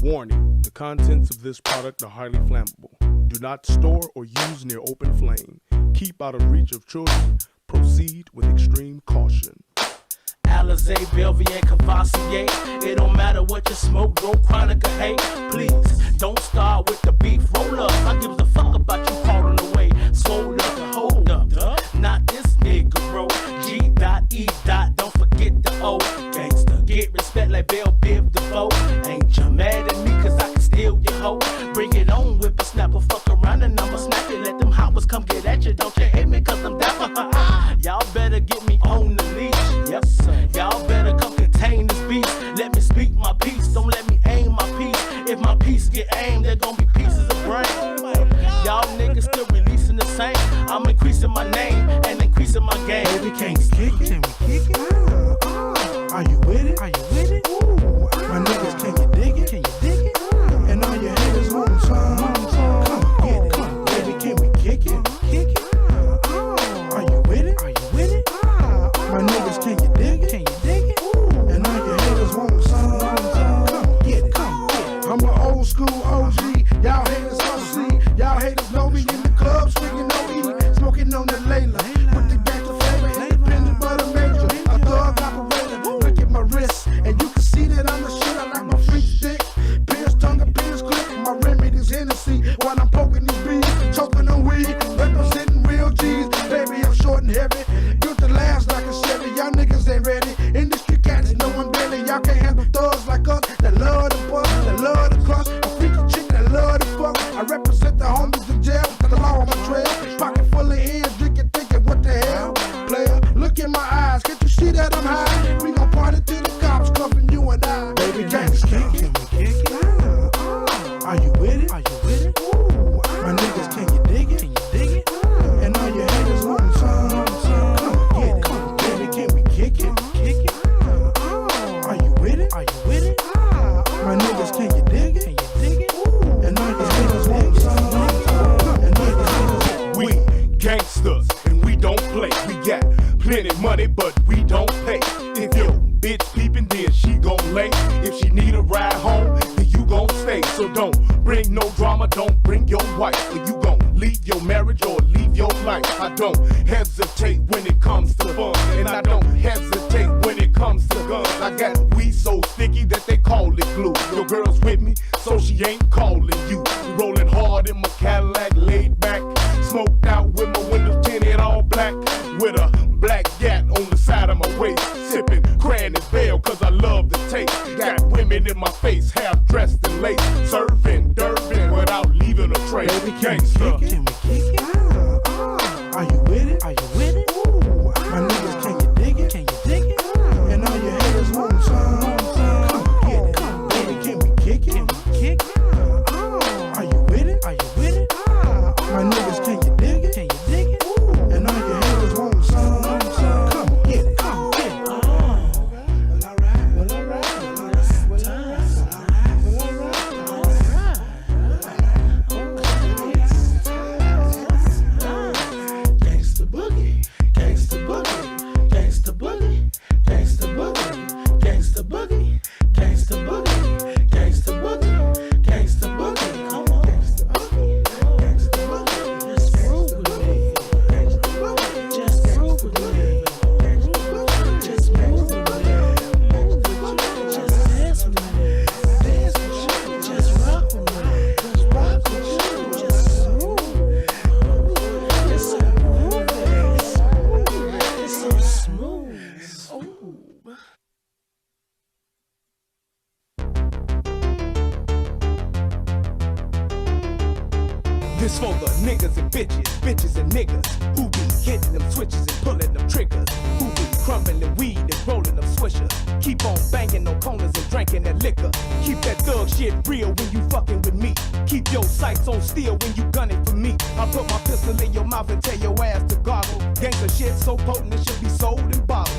Warning, the contents of this product are highly flammable. Do not store or use near open flame. Keep out of reach of children. Proceed with extreme caution. Alizé, Belvier, Cavassier. It don't matter what you smoke, grow chronic or hate. Please, don't start with the beef. Roll up, I give a fuck about you falling away. Swole up, hold up, not this nigga, bro. G.E. Don't forget the O. Gangsta, get respect like Bell Biv DeVoe. Ain't you mad at me cause I can steal your hoe? Bring it on, whip a snapper, fuck around and I'ma snap it. Let them hoppers come get at you. Don't you hate me cause I'm dapper? Y'all better get me on the leash. Yep, sir. Y'all better come contain this beast. Let me speak my piece, don't let me aim my piece. If my piece get aimed, there gon' be pieces of brain. Y'all niggas still releasing the same. I'm increasing my name and increasing my game. Baby, can we kick it? Can we kick it? Are you with it? Are you with it? Ooh, my niggas, can you dig it? Can you dig it? And all your haters home time. Come get it. Come, baby, can we kick it? Kick it? Are you with it? Are you with it? My niggas, can you dig it? Can you dig it? And all your haters home time. Come get it. Come get it. I'm an old school OG. Y'all haters don't see. Y'all haters know me in the club, swinging no E, smoking on the Layla. With the gangster flavor, independent but a major. A thug operator, look at my wrist, and you can see that I'm the shit. I like my freak stick, pierce tongue and pierce clip. My remedy's Hennessy while I'm poking these bees, choking on weed, representing real G's. Baby, I'm short and heavy, built to last like a Chevy. Y'all niggas ain't ready. Industry cats know I'm ready. Y'all can't handle thugs like us that love the bus, that love the crust. A freaky chick that love the fuck. I represent the homies in jail with the law on my trail. Pocket full of ends, drinking, thinking, what the hell? Player, look in my eyes, can't you see that I'm high? We gon' party till the cops cuffin' you and I. Baby, can we kick it? Can we kick it? Are you with it? Are you with it? Ooh, my niggas, can you dig it? Can you dig it? And all your haters on time. Come get it. Come, baby, can we kick it? Kick it? Are you with it? Are you with it? My niggas, can you dig it? Can you dig it? And all your haters on time. And all your haters. We gangsters and we don't play. We got plenty money but we don't pay. If your bitch peeping then she gon' lay. If she need a ride home then you gon' stay. So don't bring no drama, don't bring your wife. Or you gon' leave your marriage or leave your life. I don't hesitate when it comes to fun. And I don't hesitate when it comes to guns. I got weed so sticky that they call it glue. Your girl's with me so she ain't calling you. Rolling hard in my Cadillac, laid back. Smoked out with my windows tinted all black. With a black gat on the side of my waist. Sipping cran and bell cause I love the taste. Got women in my face, half dressed in lace. Serving Durban without leaving a trace. Baby, can we kick it? Can we kick it? Are you with it? Are you with it? Ooh, my niggas, can you dig it? Can you dig it? And all your haters on time. Come get it. Come, baby, can we kick it? Can we kick it? Are you with it? Are you with it? My niggas, can you dig it? Can you dig it? And all your haters on time. Come get it. Come get it. Well, alright. Well, alright. Gangsta boogie, gangsta boogie, gangsta boogie, gangsta boogie, gangsta boogie, gangsta boogie, gangsta boogie, gangsta boogie. Come on, gangsta boogie, gangsta boogie. Just groove with me, gangsta boogie. Just groove with me, gangsta boogie. Just move with me, just dance with me, dance with you. Just rock with me, just rock with you. Just move, it's so moving, it's so smooth. Ooh. This for the niggas and bitches and niggas who be hitting them switches and pulling them triggers, who be crumbling weed and rolling them swishers. Keep on banging on corners and drinking that liquor. Keep that thug shit real when you fucking with me. Keep your sights on steel when you gunning for me. I put my pistol in your mouth and tell your ass to goggle. Gangsta shit so potent it should be sold in bottles.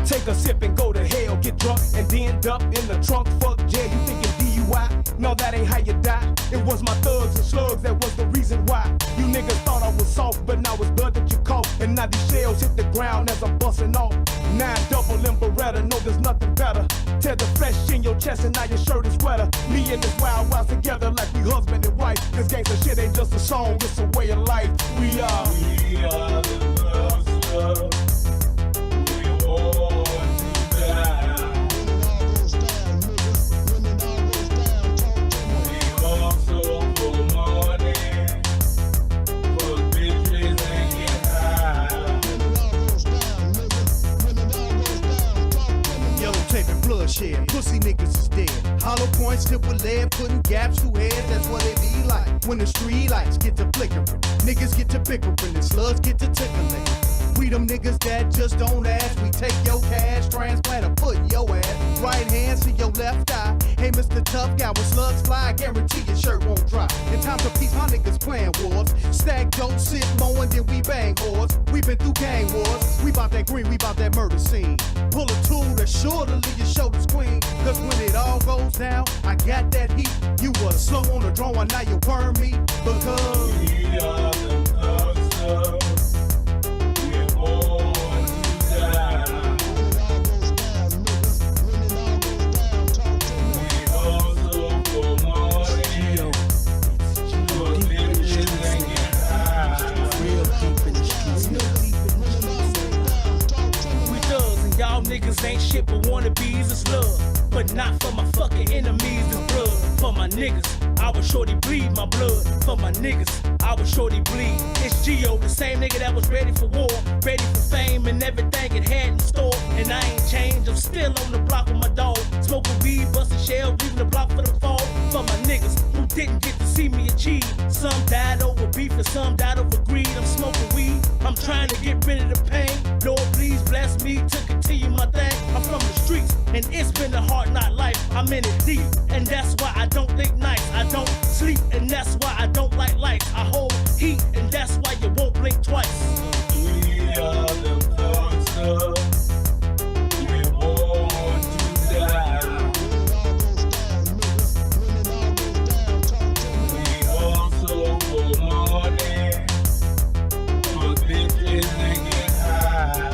Take a sip and go to hell, get drunk and then end up in the trunk. Fuck jail, you thinking DUI? No, that ain't how you die. It was my thugs and slugs that was the reason why. You niggas thought I was soft, but now it's blood that you caught. And now these shells hit the ground as I'm busting off. 9 double in Beretta, no, there's nothing better. Tear the flesh in your chest and now your shirt is wetter. Me and this wild wild together like we husband and wife. This gangsta shit ain't just a song, it's a way of life. We are the hustlers. We want to die. We hustle for money, for bitches and get high. Yellow tape and bloodshed, pussy niggas is dead. Hollow points tipped with lead, putting gaps through heads, that's what it be like. When the street lights get to flickering, niggas get to bickering, and slugs get to tickling. We them niggas that just don't ask. We take your cash, transplant a foot in your ass. Right hand to your left eye. Hey, Mr. Tough Guy, when slugs fly, I guarantee your shirt won't dry. In times of peace, my niggas playing wars. Stack dope, sit mowing, then we bang whores. We been through gang wars. We bout that green, we bout that murder scene. Pull a tool that's sure to leave your shoulders clean. Cause when it all goes down, I got that heat. You was slow on the drawing, now you worm me. Because we are the hustlers. Y'all niggas ain't shit but wannabes, it's love. But not for my fucking enemies, it's blood. For my niggas, I was shorty bleed my blood. For my niggas, I was shorty bleed. It's Gio, the same nigga that was ready for war, ready for fame and everything it had in store. And I ain't changed, I'm still on the block with my dog. Smoking weed, busting shells, leaving the block for the fall. For my niggas who didn't get to see me achieve. Some died over beef and some died over greed. I'm smoking weed, I'm trying to get rid of the pain. Lord, please bless me to continue my thing. I'm from the streets, and it's been a hard knock life. I'm in it deep, and that's why I don't think nice. I don't sleep, and that's why I don't like lights. I hold heat, and that's why you won't blink twice. We are the hustlers. We want to die. We hustle for money, for bitches and get high.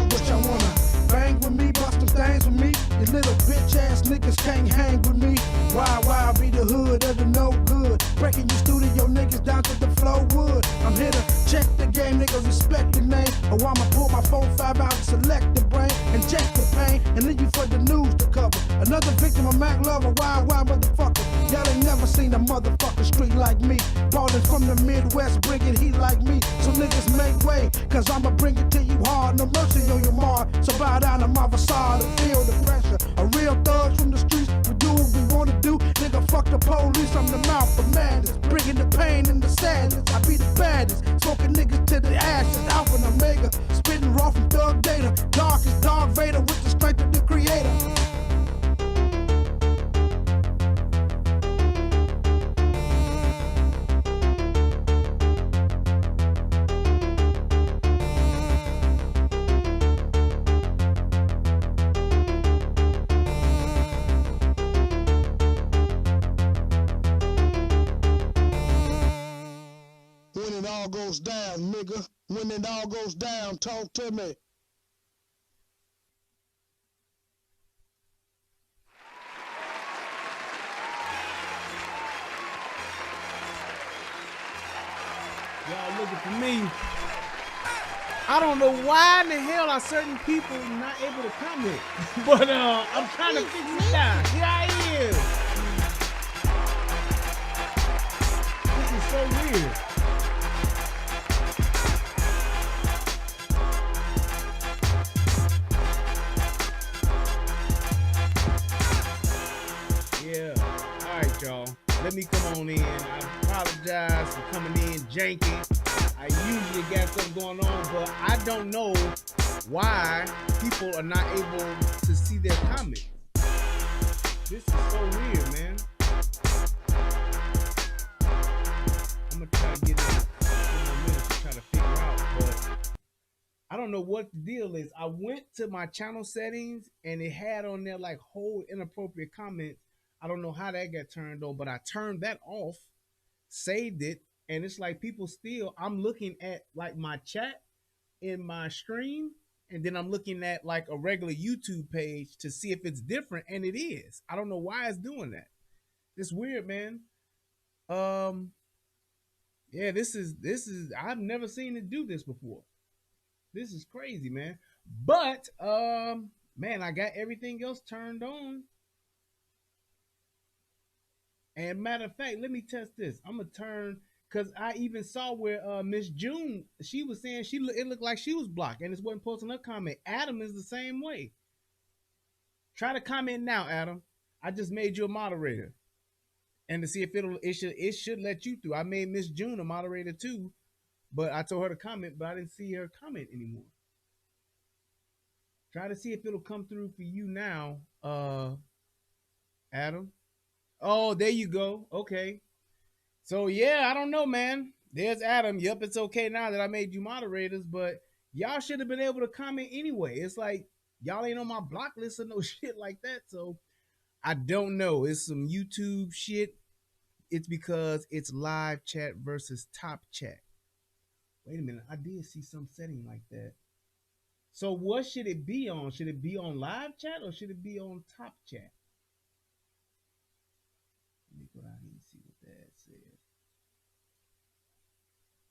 What y'all wanna bang with me, bust them things with me? You little bitch ass niggas can't hang with me. Why be the hood of the no good? Breaking your studio niggas down to the flow wood. I'm here to check the game, niggas respect the name. Or I'ma pull my 4-5 out and select the brain, inject the pain, and leave you for the news to cover. Another victim of Mac Lover, wild motherfucker. Y'all ain't never seen a motherfucking street like me. Ballin' from the Midwest, bringing heat like me. So niggas make way, cause I'ma bring it to you hard. No mercy on your mark, so bow down to my facade and feel the pressure. A real thugs from the streets, we do what we wanna do. Nigga, fuck the police, I'm the mouth of madness. Bringing the pain and the sadness, I be the baddest. Smoking niggas to the ashes, Alpha and Omega. Spitting raw from thug data. Dark as Darth Vader with the strength of the creator. When it all goes down, nigga. When it all goes down, talk to me. Y'all looking for me. I don't know why in the hell are certain people not able to comment. But I'm trying to figure it out. Here I am. This is so weird. Yeah. Alright, y'all. Let me come on in. I apologize for coming in janky. I usually got something going on, but I don't know why people are not able to see their comments. This is so weird, man. I'm gonna try to get it in a minute to try to figure out, but I don't don't know what the deal is. I went to my channel settings and it had on there like hold inappropriate comments. I don't know how that got turned on, but I turned that off, saved it, and it's like people still, I'm looking at like my chat in my stream, and then I'm looking at like a regular YouTube page to see if it's different, and it is. I don't know why it's doing that. It's weird, man. Yeah, this is I've never seen it do this before. This is crazy, man. But man, I got everything else turned on. And matter of fact, let me test this. I'm gonna turn, because I even saw where Miss June, she was saying it looked like she was blocked and it wasn't posting her comment. Adam is the same way. Try to comment now, Adam. I just made you a moderator. And to see if it should let you through. I made Miss June a moderator too, but I told her to comment, but I didn't see her comment anymore. Try to see if it'll come through for you now, Adam. Oh, there you go. Okay. So yeah, I don't know, man. There's Adam. Yep, it's okay now that I made you moderators, but y'all should have been able to comment anyway. It's like y'all ain't on my block list or no shit like that. So I don't know. It's some YouTube shit. It's because it's live chat versus top chat. Wait a minute. I did see some setting like that. So what should it be on? Should it be on live chat or should it be on top chat? Let me go down here and see what that says.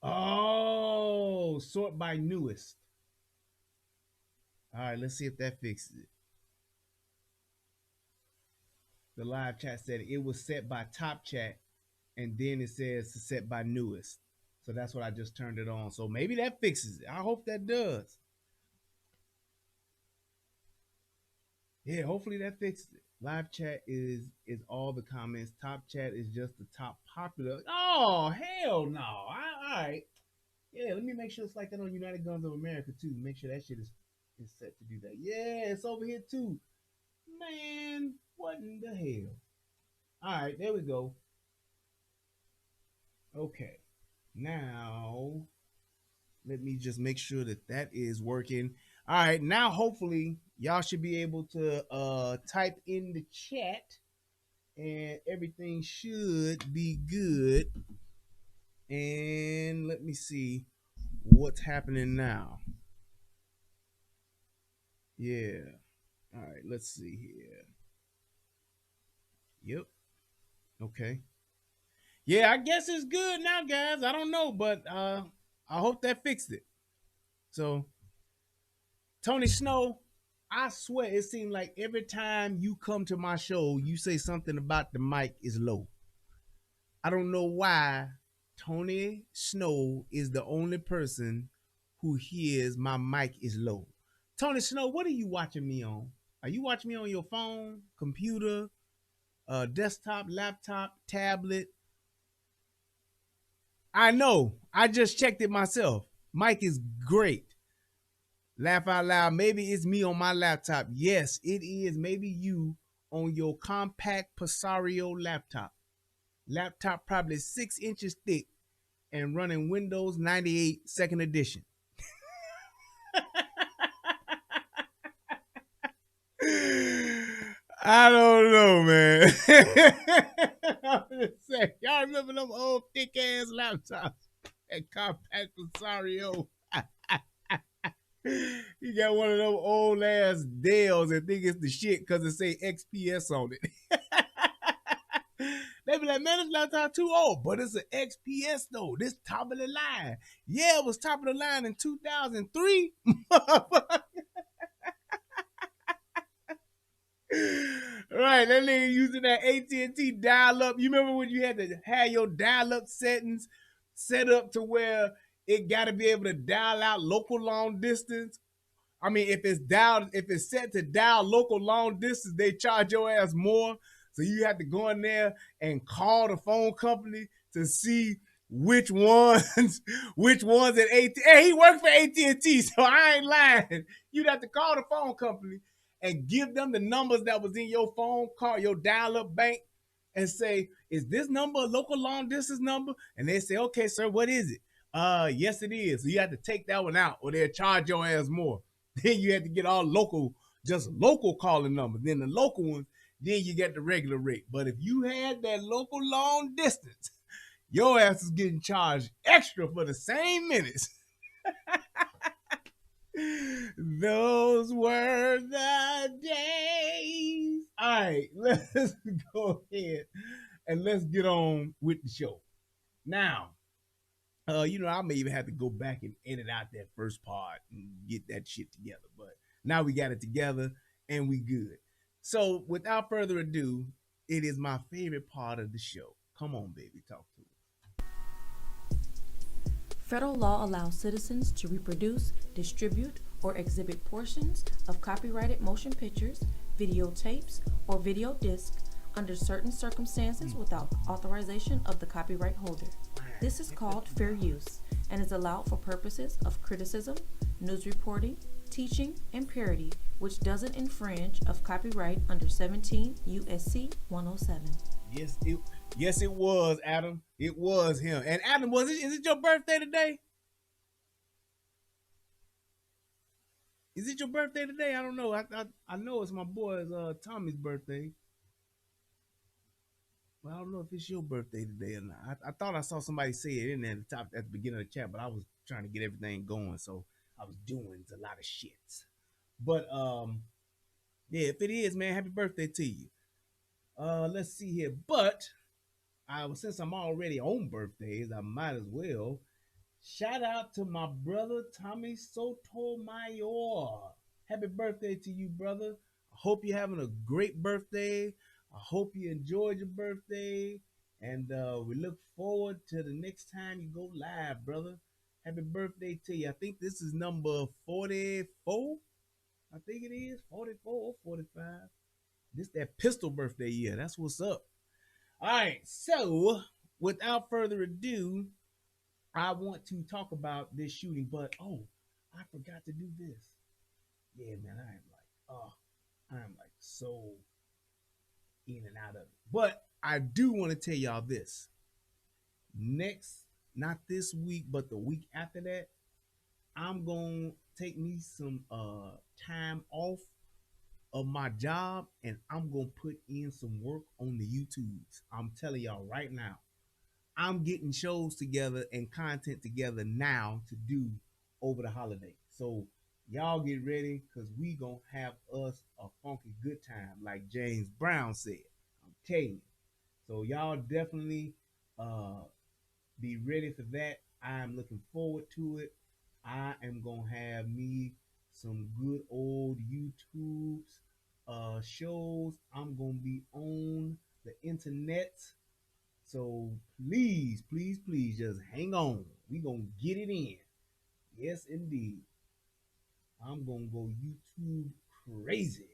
Oh, sort by newest. All right, let's see if that fixes it. The live chat said it was set by top chat, and then it says set by newest. So that's what I just turned it on. So maybe that fixes it. I hope that does. Yeah, hopefully that fixes it. Live chat is all the comments. Top chat is just the top popular. Oh, hell no. All right. Yeah, let me make sure it's like that on United Guns of America too. Make sure that shit is set to do that. Yeah, it's over here too. Man, what in the hell? All right, there we go. Okay. Now, let me just make sure that is working. All right, now hopefully y'all should be able to type in the chat and everything should be good. And let me see what's happening now. Yeah. All right, let's see here. Yep. Okay. Yeah, I guess it's good now, guys. I don't know, but I hope that fixed it. So, Tony Snow, I swear it seems like every time you come to my show, you say something about the mic is low. I don't know why Tony Snow is the only person who hears my mic is low. Tony Snow, what are you watching me on? Are you watching me on your phone, computer, desktop, laptop, tablet? I know. I just checked it myself. Mic is great. Laugh out loud. Maybe it's me on my laptop. Yes, it is. Maybe you on your compact Presario laptop. Laptop probably 6 inches thick and running Windows 98 second edition. I don't know, man. I'm just saying, y'all remember them old thick ass laptops and compact Presario? You got one of them old ass Dells and think it's the shit because it say XPS on it. They be like, man, this laptop too old, but it's an XPS though. This top of the line. Yeah, it was top of the line in 2003. Right, that nigga using that AT&T dial-up. You remember when you had to have your dial-up settings set up to where it got to be able to dial out local long distance? I mean, if it's set to dial local long distance, they charge your ass more. So you have to go in there and call the phone company to see which ones at AT&T. Hey, he worked for AT&T, so I ain't lying. You'd have to call the phone company and give them the numbers that was in your phone, call your dial-up bank, and say, is this number a local long distance number? And they say, okay, sir, what is it? Yes, it is. So you have to take that one out, or they'll charge your ass more. Then you have to get all local, just local calling numbers. Then the local ones, then you get the regular rate. But if you had that local long distance, your ass is getting charged extra for the same minutes. Those were the days. All right, let's go ahead and let's get on with the show. Now, I may even have to go back and edit out that first part and get that shit together. But now we got it together and we good. So without further ado, it is my favorite part of the show. Come on, baby, talk to me. Federal law allows citizens to reproduce, distribute, or exhibit portions of copyrighted motion pictures, videotapes, or video discs under certain circumstances without authorization of the copyright holder. This is called fair use and is allowed for purposes of criticism, news reporting, teaching, and parody, which doesn't infringe of copyright under 17 U.S.C. 107. Yes, it was, Adam. It was him. And Adam, is it your birthday today? Is it your birthday today? I don't know. I know it's my boy's Tommy's birthday. Well, I don't know if it's your birthday today or not. I thought I saw somebody say it in there at the top at the beginning of the chat, but I was trying to get everything going, so I was doing a lot of shits. But yeah, if it is, man, happy birthday to you. Let's see here. But since I'm already on birthdays, I might as well shout out to my brother Tommy Sotomayor. Happy birthday to you, brother. I hope you're having a great birthday. I hope you enjoyed your birthday, and we look forward to the next time you go live, brother. Happy birthday to you. I think this is number 44. I think it is 44 or 45. This that pistol birthday year. That's what's up. All right, so without further ado, I want to talk about this shooting, but I forgot to do this. Yeah, man, I am like so in and out of it. But I do want to tell y'all this. Next, not this week, but the week after that, I'm going to take me some time off of my job, and I'm going to put in some work on the YouTubes. I'm telling y'all right now, I'm getting shows together and content together now to do over the holiday. So y'all get ready, because we going to have us a funky good time, like James Brown said. I'm telling you. So y'all definitely be ready for that. I'm looking forward to it. I am going to have me some good old YouTube's shows. I'm going to be on the internet. So please, please, please just hang on. We going to get it in. Yes, indeed. I'm going to go YouTube crazy.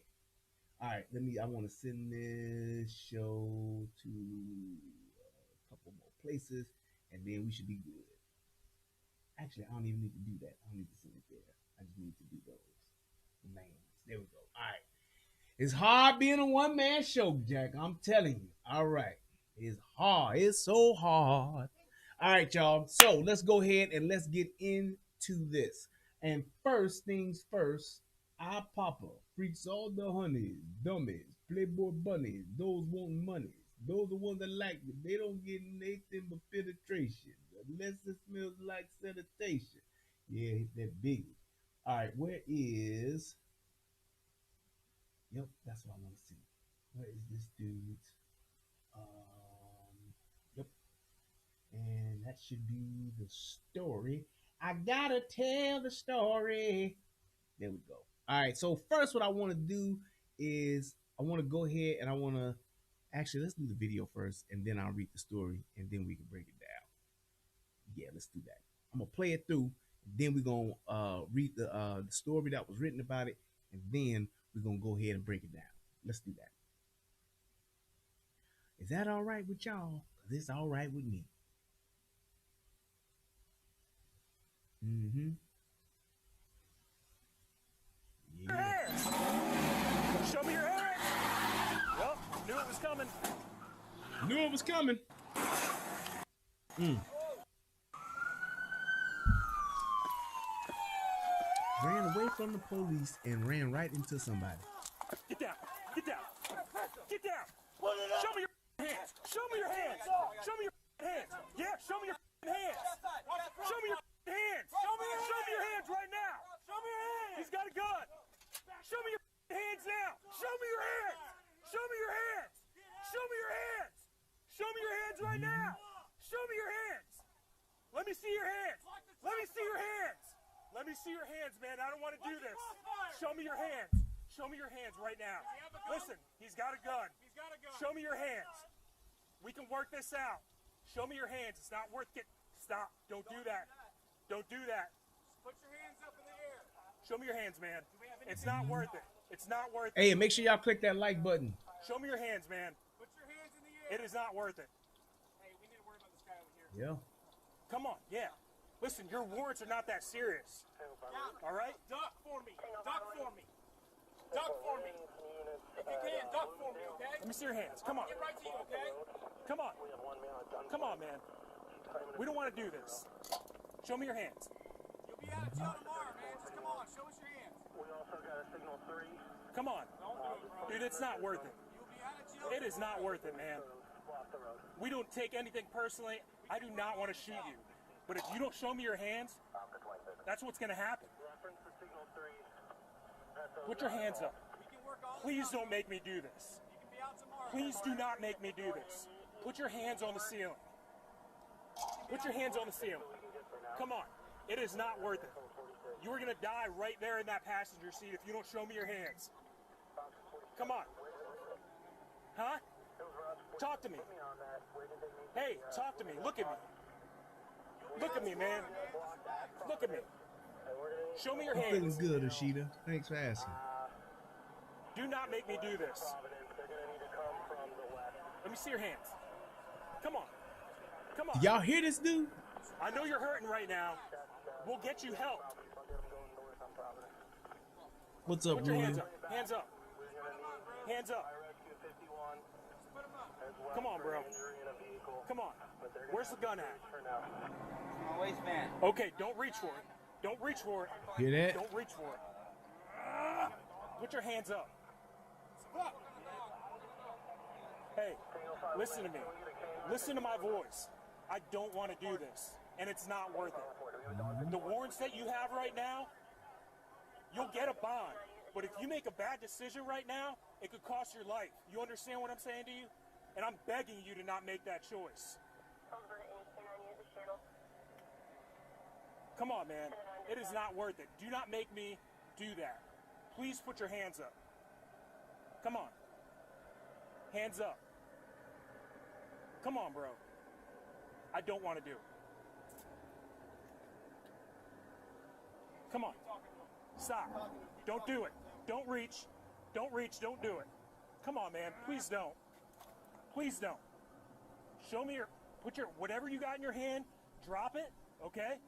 All right, I want to send this show to a couple more places, and then we should be good. Actually, I don't even need to do that. I don't need to send it there. I just need to do those names. There we go. All right. It's hard being a one-man show, Jack. I'm telling you. All right. It's hard. It's so hard. All right, y'all. So let's go ahead and let's get into this. And first things first, our papa freaks all the honeys, dummies, playboy bunnies, those wanting money. Those are the ones that like it. They don't get anything but penetration, unless it smells like sanitation. Yeah, hit that biggie. All right, where is... Yep, that's what I want to see. Where is this dude? Yep. And that should be the story. I gotta tell the story. There we go. All right, so first what I want to do is I want to go ahead and I want to... Actually, let's do the video first, and then I'll read the story, and then we can break it down. Yeah, let's do that. I'm going to play it through, then we're going to read the story that was written about it, and then we're going to go ahead and break it down. Let's do that. Is that all right with y'all? Because it's all right with me. Yeah. Show me your hands! Well, knew it was coming. Knew it was coming. ran away from the police and ran right into somebody. Get down. Get down. Get down. Show me your hands. Show me your hands. Show me your hands. Yeah, show me your hands. Show me your hands. Show me your hands right now. Show me your hands. He's got a gun. Show me your hands now. Show me your hands. Show me your hands. Show me your hands. Show me your hands right now. Show me your hands. Let me see your hands. Let me see your hands. Let me see your hands, man. I don't want to do this. Show me your hands. Show me your hands right now. Listen, he's got a gun. Show me your hands. We can work this out. Show me your hands. It's not worth it. Stop. Don't do that. Don't do that. Put your hands up in the air. Show me your hands, man. It's not worth it. It's not worth it. Hey, and make sure y'all click that like button. Show me your hands, man. Put your hands in the air. It is not worth it. Hey, we need to worry about this guy over here. Yeah. Come on, yeah. Listen, your warrants are not that serious. All right? Duck for me. Duck for me. Duck for me. If you can, duck for me, okay? Let me see your hands. Come on. Get right to you, okay? Come on. Come on, man. We don't want to do this. Show me your hands. You'll be out of jail tomorrow, man. Just come on. Show us your hands. Come on. Don't do it, bro. Dude, it's not worth it. You'll be out of jail. It is not worth it, man. We don't take anything personally. I do not want to shoot you. But if you don't show me your hands, that's what's going to happen. Put your hands up. We can work all Please don't make me do this. You can be out tomorrow. Please do not make me do this. Put your hands on the ceiling. Put your hands on the ceiling. Come on. It is not worth it. You are going to die right there in that passenger seat if you don't show me your hands. Come on. Huh? Talk to me. Hey, talk to me. Look at me. Look at me, man. Look at me. Show me your I'm hands. feeling good, Ashita. Thanks for asking. Do not make me do this. Let me see your hands. Come on. Come on. Y'all hear this dude? I know you're hurting right now. We'll get you help. What's up, Put your hands Rudy? up. Hands up. Hands up. Come on, bro. Come on. Where's the gun at? My waistband. Okay, don't reach for it. Don't reach for it. Hear that? Don't reach for it. Put your hands up. Hey, listen to me. Listen to my voice. I don't want to do this, and it's not worth it. The warrants that you have right now, you'll get a bond. But if you make a bad decision right now, it could cost your life. You understand what I'm saying to you? And I'm begging you to not make that choice. Come on, man. It is not worth it. Do not make me do that. Please put your hands up. Come on. Hands up. Come on, bro. I don't want to do it. Come on. Stop. Don't do it. Don't reach. Don't reach. Don't do it. Come on, man. Please don't. Please don't. Show me your, put your, whatever you got in your hand, drop it, okay?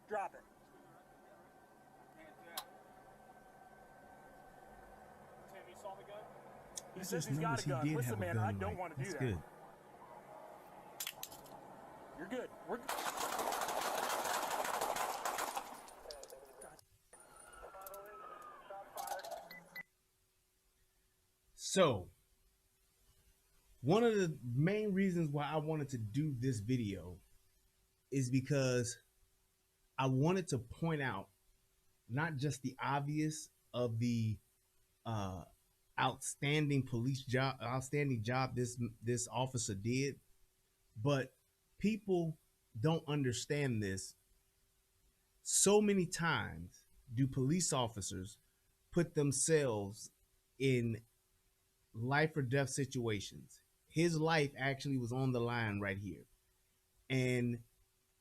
Drop it. Tim, you saw the gun? He I says just he's got noticed a he gun. did Listen, have a man, gun, I don't Mike. want to do That's that. good. You're good. We're good. So, one of the main reasons why I wanted to do this video is because I wanted to point out not just the obvious of the outstanding job this officer did, but people don't understand this. So many times do police officers put themselves in life or death situations. His life actually was on the line right here. And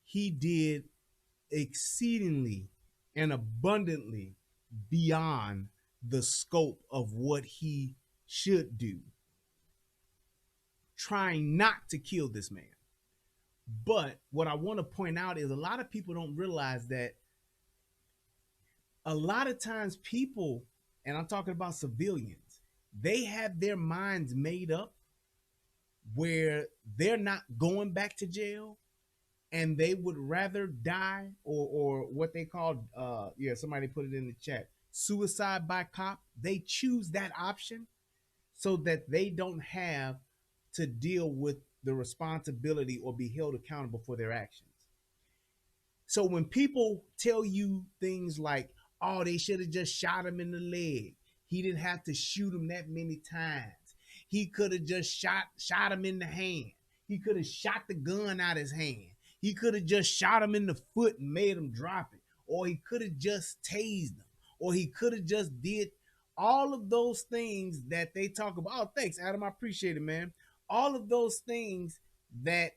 he did exceedingly and abundantly beyond the scope of what he should do, trying not to kill this man. But what I want to point out is a lot of people don't realize that a lot of times people, and I'm talking about civilians, they have their minds made up where they're not going back to jail and they would rather die or what they call somebody put it in the chat, suicide by cop. They choose that option so that they don't have to deal with the responsibility or be held accountable for their actions. So when people tell you things like, oh, they should have just shot him in the leg, he didn't have to shoot him that many times, he could have just shot him in the hand, he could have shot the gun out his hand, he could have just shot him in the foot and made him drop it, or he could have just tased him, or he could have just did all of those things that they talk about. Oh, thanks, Adam. I appreciate it, man. All of those things that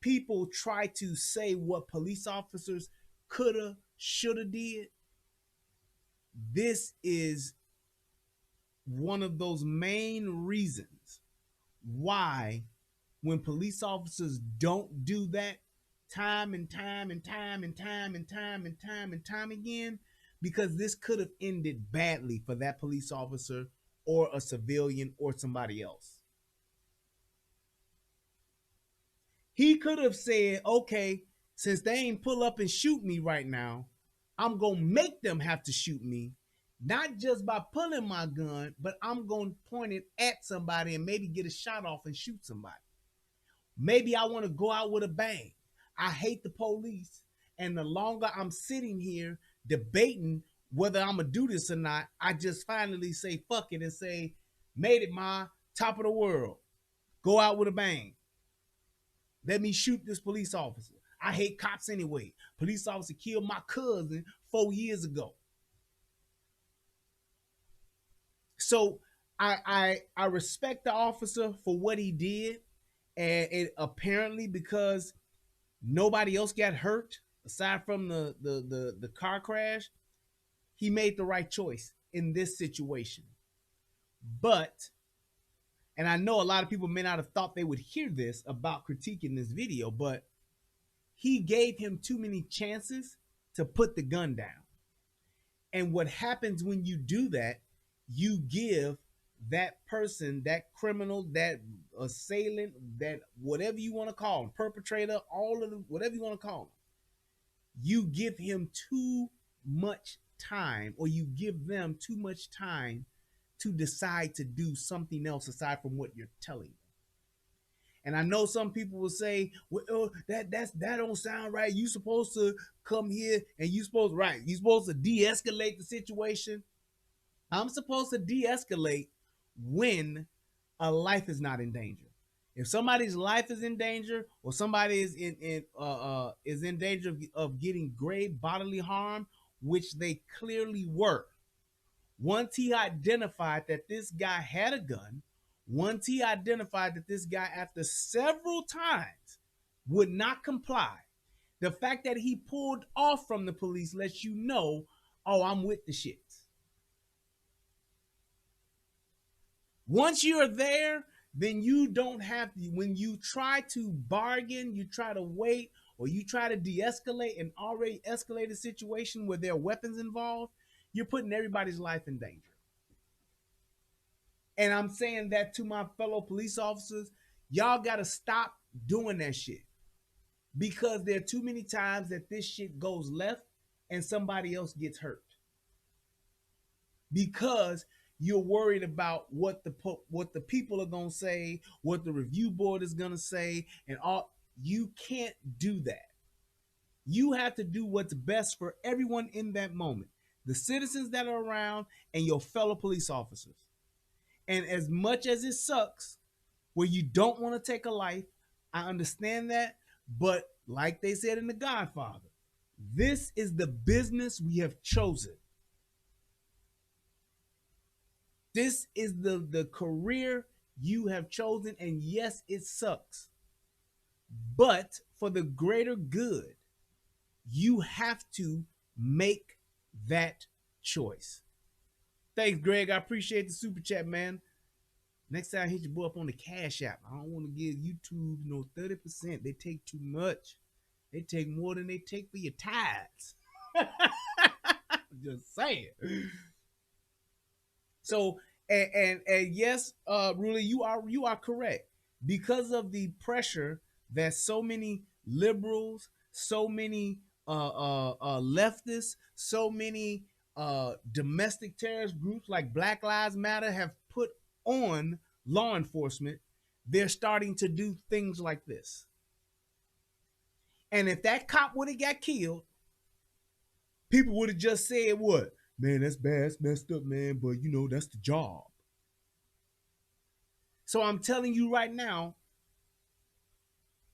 people try to say what police officers coulda, shoulda did. This is one of those main reasons why when police officers don't do that time and time again, because this could have ended badly for that police officer or a civilian or somebody else. He could have said, okay, since they ain't pull up and shoot me right now, I'm going to make them have to shoot me, not just by pulling my gun, but I'm going to point it at somebody and maybe get a shot off and shoot somebody. Maybe I want to go out with a bang. I hate the police. And the longer I'm sitting here debating whether I'm going to do this or not, I just finally say, fuck it, and say, made it, my top of the world. Go out with a bang. Let me shoot this police officer. I hate cops anyway. Police officer killed my cousin 4 years ago. So I respect the officer for what he did. And it apparently, because nobody else got hurt aside from the car crash, he made the right choice in this situation. But, and I know a lot of people may not have thought they would hear this about critiquing this video, but he gave him too many chances to put the gun down. And what happens when you do that, you give that person, that criminal, that assailant, that whatever you want to call him, perpetrator, all of them, whatever you want to call him, you give him too much time, or you give them too much time to decide to do something else aside from what you're telling them. And I know some people will say, well, that don't sound right. You supposed to come here and you supposed to de-escalate the situation. I'm supposed to de-escalate when a life is not in danger. If somebody's life is in danger, or somebody is in danger of getting grave bodily harm, which they clearly were. Once he identified that this guy had a gun, once he identified that this guy, after several times, would not comply, the fact that he pulled off from the police lets you know, oh, I'm with the shits. Once you're there, then you don't have to, when you try to bargain, you try to wait, or you try to de-escalate an already escalated situation where there are weapons involved, you're putting everybody's life in danger. And I'm saying that to my fellow police officers, y'all got to stop doing that shit. Because there are too many times that this shit goes left and somebody else gets hurt. Because you're worried about what the people are going to say, what the review board is going to say, and all. You can't do that. You have to do what's best for everyone in that moment. The citizens that are around and your fellow police officers. And as much as it sucks where you don't want to take a life, I understand that. But like they said in The Godfather, this is the business we have chosen. This is the career you have chosen. And yes, it sucks. But for the greater good, you have to make that choice. Thanks, Greg. I appreciate the super chat, man. Next time, hit your boy up on the Cash App. I don't want to give YouTube 30%. They take too much. They take more than they take for your tithes. Just saying. So, and yes, Ruli, you are correct. Because of the pressure that so many liberals, so many leftists, so many domestic terrorist groups like Black Lives Matter have put on law enforcement, they're starting to do things like this. And if that cop would have got killed, people would have just said what? Man, that's bad, that's messed up, man, but you know, that's the job. So I'm telling you right now,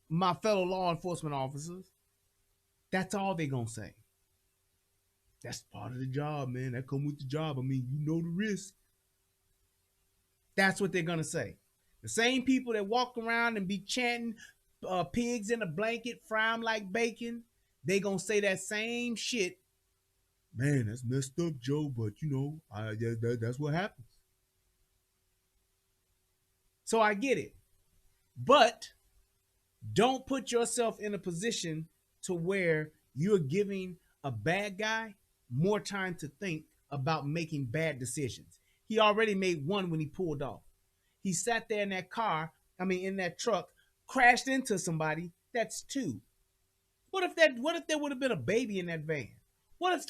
my fellow law enforcement officers, that's all they're gonna say. That's part of the job, man. That come with the job. I mean, you know the risk. That's what they're gonna say. The same people that walk around and be chanting pigs in a blanket, fry them like bacon, they gonna say that same shit. Man, that's messed up, Joe, but you know, that's what happens. So I get it. But don't put yourself in a position to where you're giving a bad guy more time to think about making bad decisions. He already made one when he pulled off. He sat there in that car, in that truck, crashed into somebody. That's two. What if there would have been a baby in that van? What if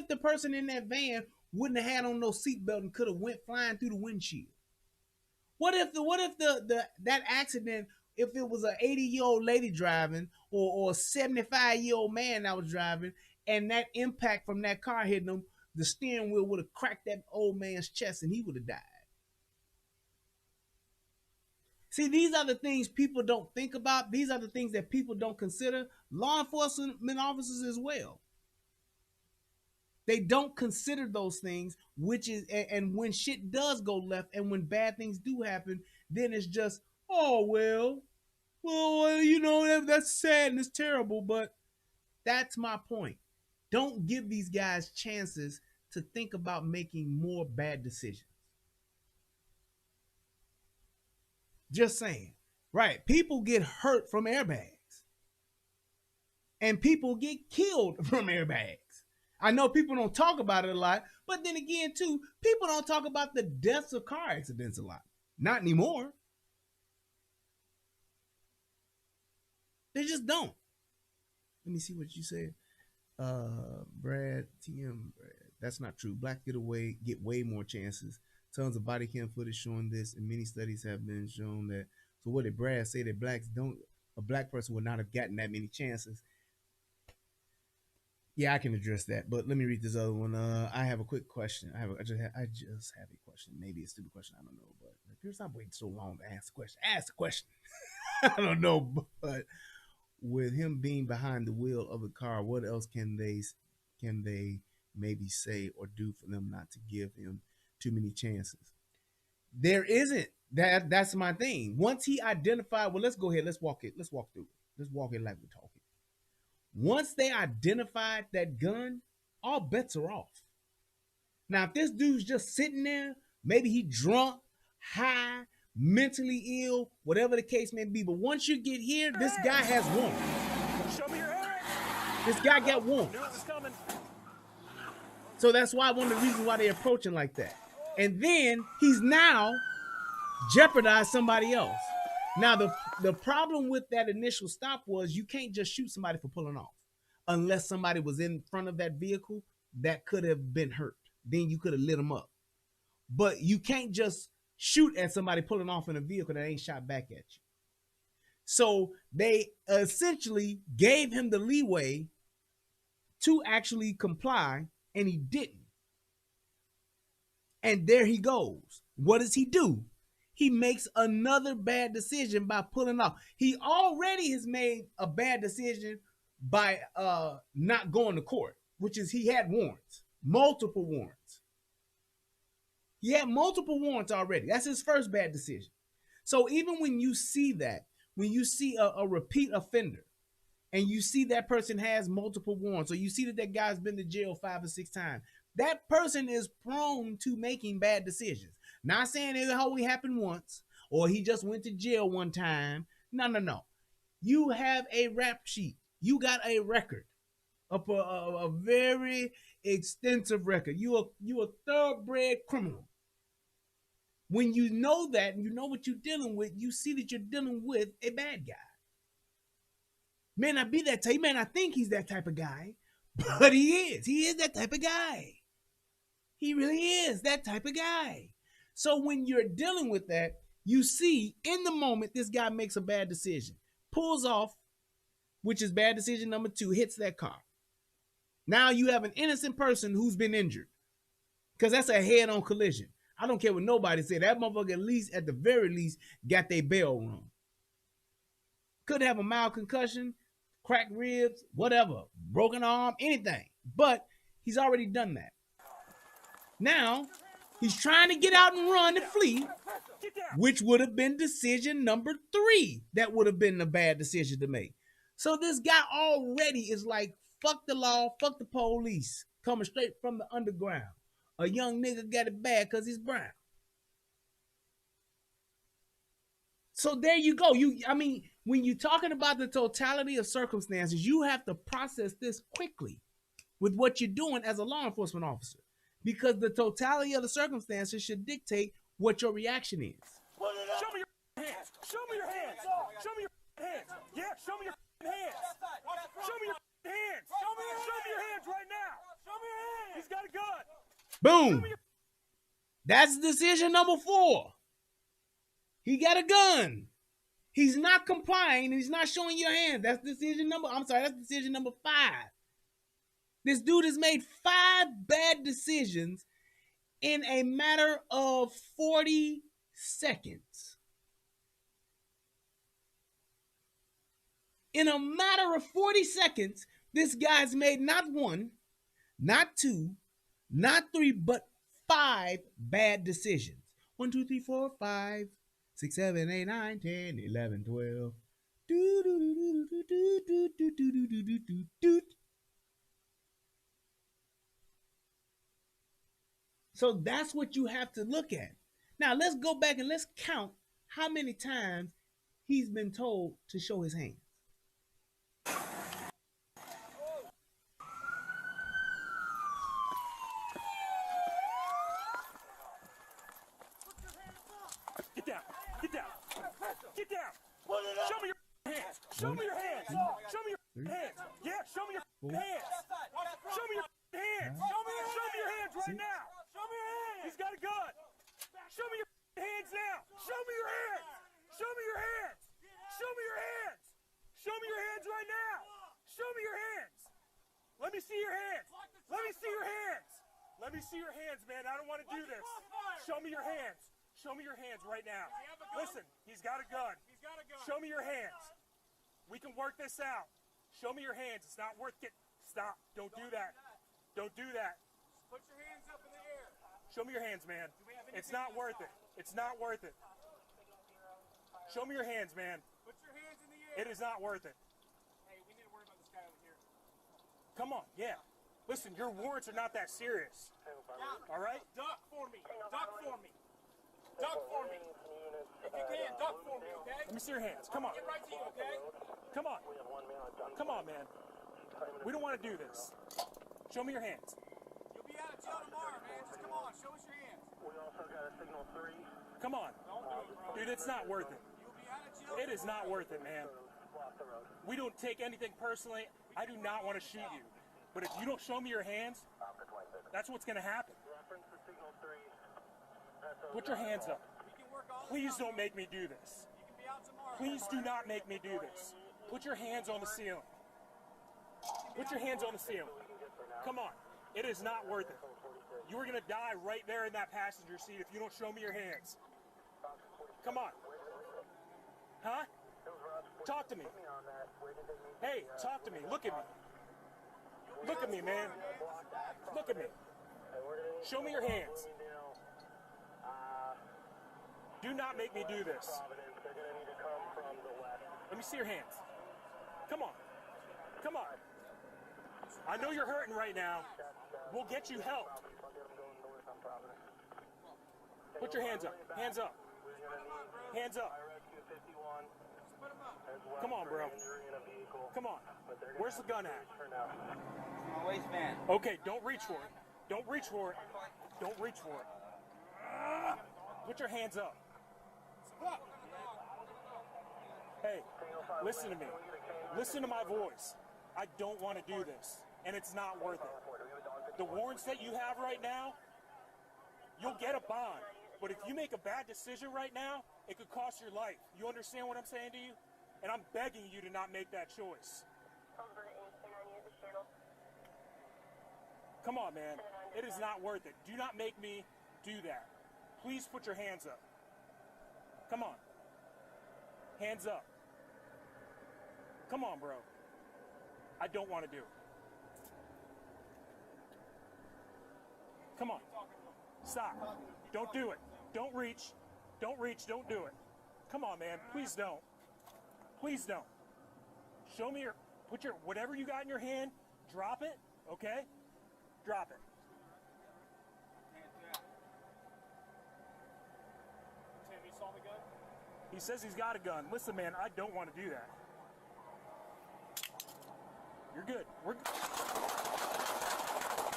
the person in that van wouldn't have had on no seatbelt and could have went flying through the windshield? What if that accident, if it was an 80-year-old lady driving or a 75-year-old man that was driving, and that impact from that car hitting him, the steering wheel would have cracked that old man's chest and he would have died. See, these are the things people don't think about. These are the things that people don't consider. Law enforcement officers as well. They don't consider those things, and when shit does go left and when bad things do happen, then it's just, oh, well, you know, that's sad and it's terrible, but that's my point. Don't give these guys chances to think about making more bad decisions. Just saying. Right. People get hurt from airbags. And people get killed from airbags. I know people don't talk about it a lot, but then again, too, people don't talk about the deaths of car accidents a lot. Not anymore. They just don't. Let me see what you said. Brad, that's not true. Blacks get way more chances. Tons of body cam footage showing this, and many studies have been shown that. So what did Brad say, that a black person would not have gotten that many chances? Yeah, I can address that, but let me read this other one. I have a quick question. I just have a question. Maybe a stupid question. I don't know, but if I'm waiting so long to ask a question, ask a question. I don't know, but with him being behind the wheel of the car, what else can they maybe say or do for them not to give him too many chances? There isn't. That's my thing. Once he identified, well, let's go ahead. Let's walk through it. Let's walk it like we're talking. Once they identified that gun, all bets are off. Now, if this dude's just sitting there, maybe he drunk, high, mentally ill, whatever the case may be. But once you get here, this guy has warrant. Show me your hands. This guy got warrant. Knew it was coming. So that's why one of the reasons why they're approaching like that. And then he's now jeopardized somebody else. Now, the problem with that initial stop was you can't just shoot somebody for pulling off unless somebody was in front of that vehicle that could have been hurt. Then you could have lit them up. But you can't just shoot at somebody pulling off in a vehicle that ain't shot back at you. So they essentially gave him the leeway to actually comply, and he didn't. And there he goes. What does he do? He makes another bad decision by pulling off. He already has made a bad decision by not going to court, which is he had warrants, multiple warrants. He had multiple warrants already. That's his first bad decision. So even when you see that, when you see a repeat offender, and you see that person has multiple warrants, or you see that guy's been to jail 5 or 6 times, that person is prone to making bad decisions. Not saying it only happened once, or he just went to jail one time. No. You have a rap sheet. You got a record, a very extensive record. You a thoroughbred criminal. When you know that and you know what you're dealing with, you see that you're dealing with a bad guy. May not be that type. He may not think he's that type of guy, but he is. He is that type of guy. He really is that type of guy. So when you're dealing with that, you see in the moment this guy makes a bad decision, pulls off, which is bad decision number 2, hits that car. Now you have an innocent person who's been injured because that's a head-on collision. I don't care what nobody said. That motherfucker at the very least, got their bell rung. Could have a mild concussion, cracked ribs, whatever, broken arm, anything. But he's already done that. Now, he's trying to get out and run and flee, which would have been decision number 3. That would have been a bad decision to make. So this guy already is like, fuck the law, fuck the police, coming straight from the underground. A young nigga got it bad because he's brown. So there you go. When you're talking about the totality of circumstances, you have to process this quickly with what you're doing as a law enforcement officer. Because the totality of the circumstances should dictate what your reaction is. Show me your hands. Show me your hands. Show me your hands. Yeah, show me your hands. Show me your hands. Show me your hands right now. Show me your hands. He's got a gun. Boom. That's decision number 4. He got a gun. He's not complying. He's not showing your hands. That's decision number 5. This dude has made 5 bad decisions in a matter of 40 seconds. In a matter of 40 seconds, this guy's made not 1, not 2, not 3, but 5 bad decisions. 1, 2, 3, 4, 5, 6, 7, 8, 9, 10, 11, 12. So that's what you have to look at. Now let's go back and let's count how many times he's been told to show his hands. Get down. Get down. Get down. Show me your hands. Show me your hands. Show me your hands. Yeah, show me your hands. Show me your hands. Show me your hands right now. Show me your hands. He's got a gun. Show me your hands now. Show me your hands. Show me your hands. Show me your hands. Show me your hands right now. Show me your hands. Let me see your hands. Let me see your hands. Let me see your hands, man. I don't want to do this. Show me your hands. Show me your hands right now. Listen, he's got a gun. Show me your hands. We can work this out. Show me your hands. It's not worth it. Stop. Don't do that. Don't do that. Put your hands up in the air. Show me your hands, man. It's not worth it. It's not worth it. Show me your hands, man. Put your hands in the air. It is not worth it. Hey, we need to worry about this guy over here. Come on, yeah. Listen, your warrants are not that serious. All right? Duck for me. Duck for me. Duck for me. If you can, duck for me, okay? Let me see your hands. Come on. Get right to you, okay? Come on. Come on, man. We don't want to do this. Show me your hands. You'll be out of jail tomorrow, man. Just come on. Show us your hands. Come on. Don't do it, bro. Dude, it's not worth it. You'll be out of jail. It is not worth it, man. We don't take anything personally. I do not want to shoot you. But if you don't show me your hands, that's what's going to happen. Put your hands up. We can work all this Please out. don't make me do this. You can be out tomorrow. Please do not make me do this. Put your hands on the ceiling. Put your hands on the ceiling. Come on. It is not worth it. You are going to die right there in that passenger seat if you don't show me your hands. Come on. Huh? Talk to me. Hey, talk to me. Look at me. Look at me, man. Look at me. Show me your hands. Do not make me do this. Let me see your hands. Come on. Come on. I know you're hurting right now. We'll get you help. Put your hands up. Hands up. Hands up. Come on, bro. Come on. Where's the gun at? My waistband. Okay, don't reach for it. Don't reach for it. Don't reach for it. Put your hands up. Hey. Hey, listen to me. Listen to my voice. I don't want to do this, and it's not worth it. The warrants that you have right now, you'll get a bond. But if you make a bad decision right now, it could cost your life. You understand what I'm saying to you? And I'm begging you to not make that choice. Come on, man. It is not worth it. Do not make me do that. Please put your hands up. Come on. Hands up. Come on, bro. I don't want to do it. Come on. Stop. Don't do it. Don't reach. Don't reach. Don't do it. Come on, man. Please don't. Please don't. Show me put your, whatever you got in your hand, drop it, okay? Drop it. Tim, you saw the gun? He says he's got a gun. Listen, man, I don't want to do that. You're good. We're good.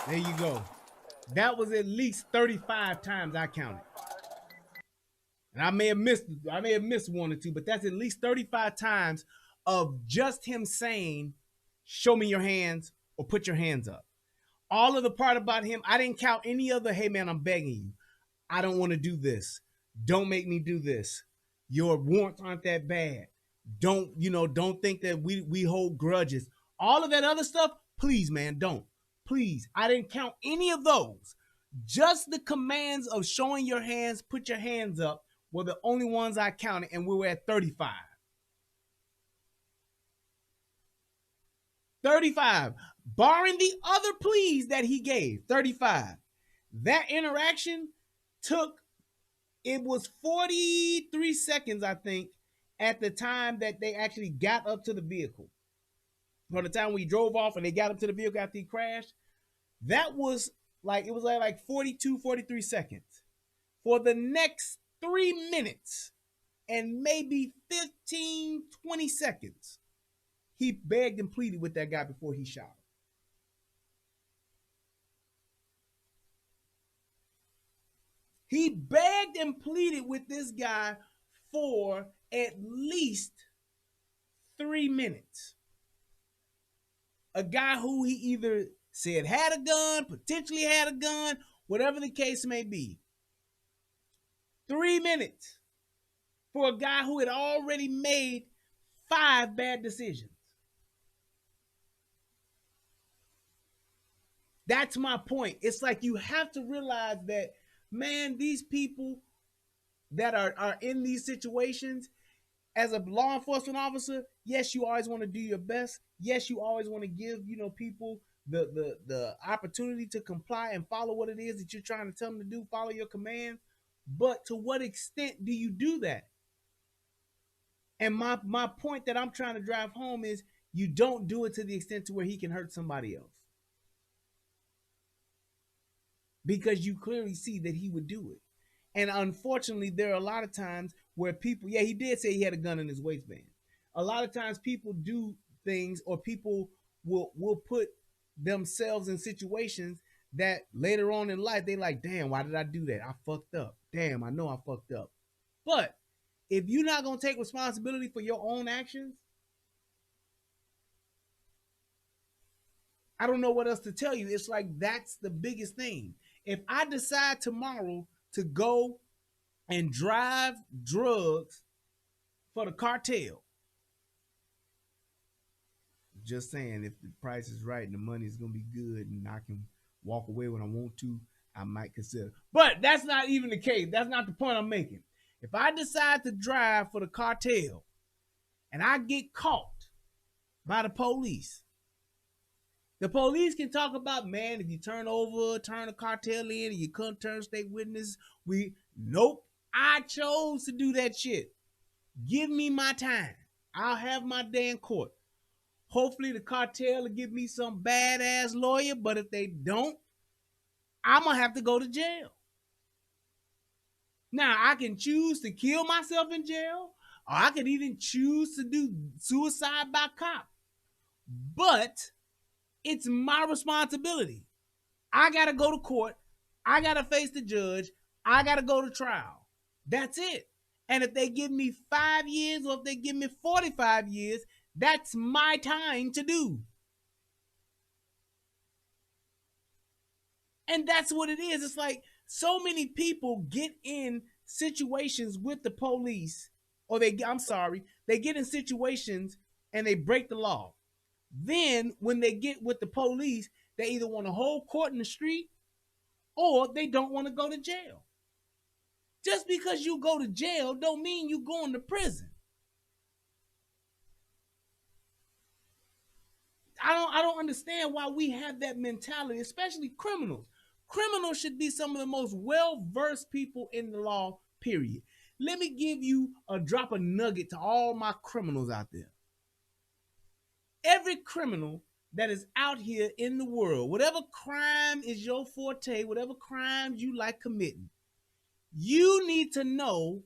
There you go. That was at least 35 times I counted. And I may have missed one or two, but that's at least 35 times of just him saying, show me your hands or put your hands up. All of the part about him, I didn't count any other, hey man, I'm begging you. I don't want to do this. Don't make me do this. Your warrants aren't that bad. Don't think that we hold grudges. All of that other stuff, please, man, don't. Please. I didn't count any of those. Just the commands of showing your hands, put your hands up, were the only ones I counted, and we were at 35. 35. Barring the other pleas that he gave, 35. That interaction it was 43 seconds, I think, at the time that they actually got up to the vehicle. From the time we drove off and they got up to the vehicle after he crashed, that was like 42, 43 seconds. For the next 3 minutes and maybe 15, 20 seconds, he begged and pleaded with that guy before he shot him. He begged and pleaded with this guy for at least 3 minutes. A guy who he either said had a gun, potentially had a gun, whatever the case may be. 3 minutes for a guy who had already made 5 bad decisions. That's my point. It's like you have to realize that, man, these people that are in these situations, as a law enforcement officer, yes, you always want to do your best. Yes, you always want to give, people the opportunity to comply and follow what it is that you're trying to tell them to do, follow your commands. But to what extent do you do that? And my point that I'm trying to drive home is you don't do it to the extent to where he can hurt somebody else. Because you clearly see that he would do it. And unfortunately, there are a lot of times where people, he did say he had a gun in his waistband. A lot of times people do things, or people will put themselves in situations that later on in life, they like, damn, why did I do that? I fucked up. Damn, I know I fucked up. But if you're not going to take responsibility for your own actions, I don't know what else to tell you. It's like, that's the biggest thing. If I decide tomorrow to go and drive drugs for the cartel, just saying, if the price is right and the money is going to be good and I can walk away when I want to, I might consider. But that's not even the case. That's not the point I'm making. If I decide to drive for the cartel and I get caught by the police can talk about, man, if you turn the cartel in and you couldn't turn state witness, nope. I chose to do that shit. Give me my time. I'll have my day in court. Hopefully the cartel will give me some badass lawyer, but if they don't, I'm going to have to go to jail. Now, I can choose to kill myself in jail, or I could even choose to do suicide by cop. But it's my responsibility. I got to go to court. I got to face the judge. I got to go to trial. That's it. And if they give me 5 years or if they give me 45 years, that's my time to do. And that's what it is. It's like so many people get in situations with the police, or they get in situations and they break the law. Then when they get with the police, they either want to hold court in the street or they don't want to go to jail. Just because you go to jail don't mean you going to prison. I don't understand why we have that mentality, especially criminals. Criminals should be some of the most well-versed people in the law, period. Let me give you a drop of nugget to all my criminals out there. Every criminal that is out here in the world, whatever crime is your forte, whatever crimes you like committing, you need to know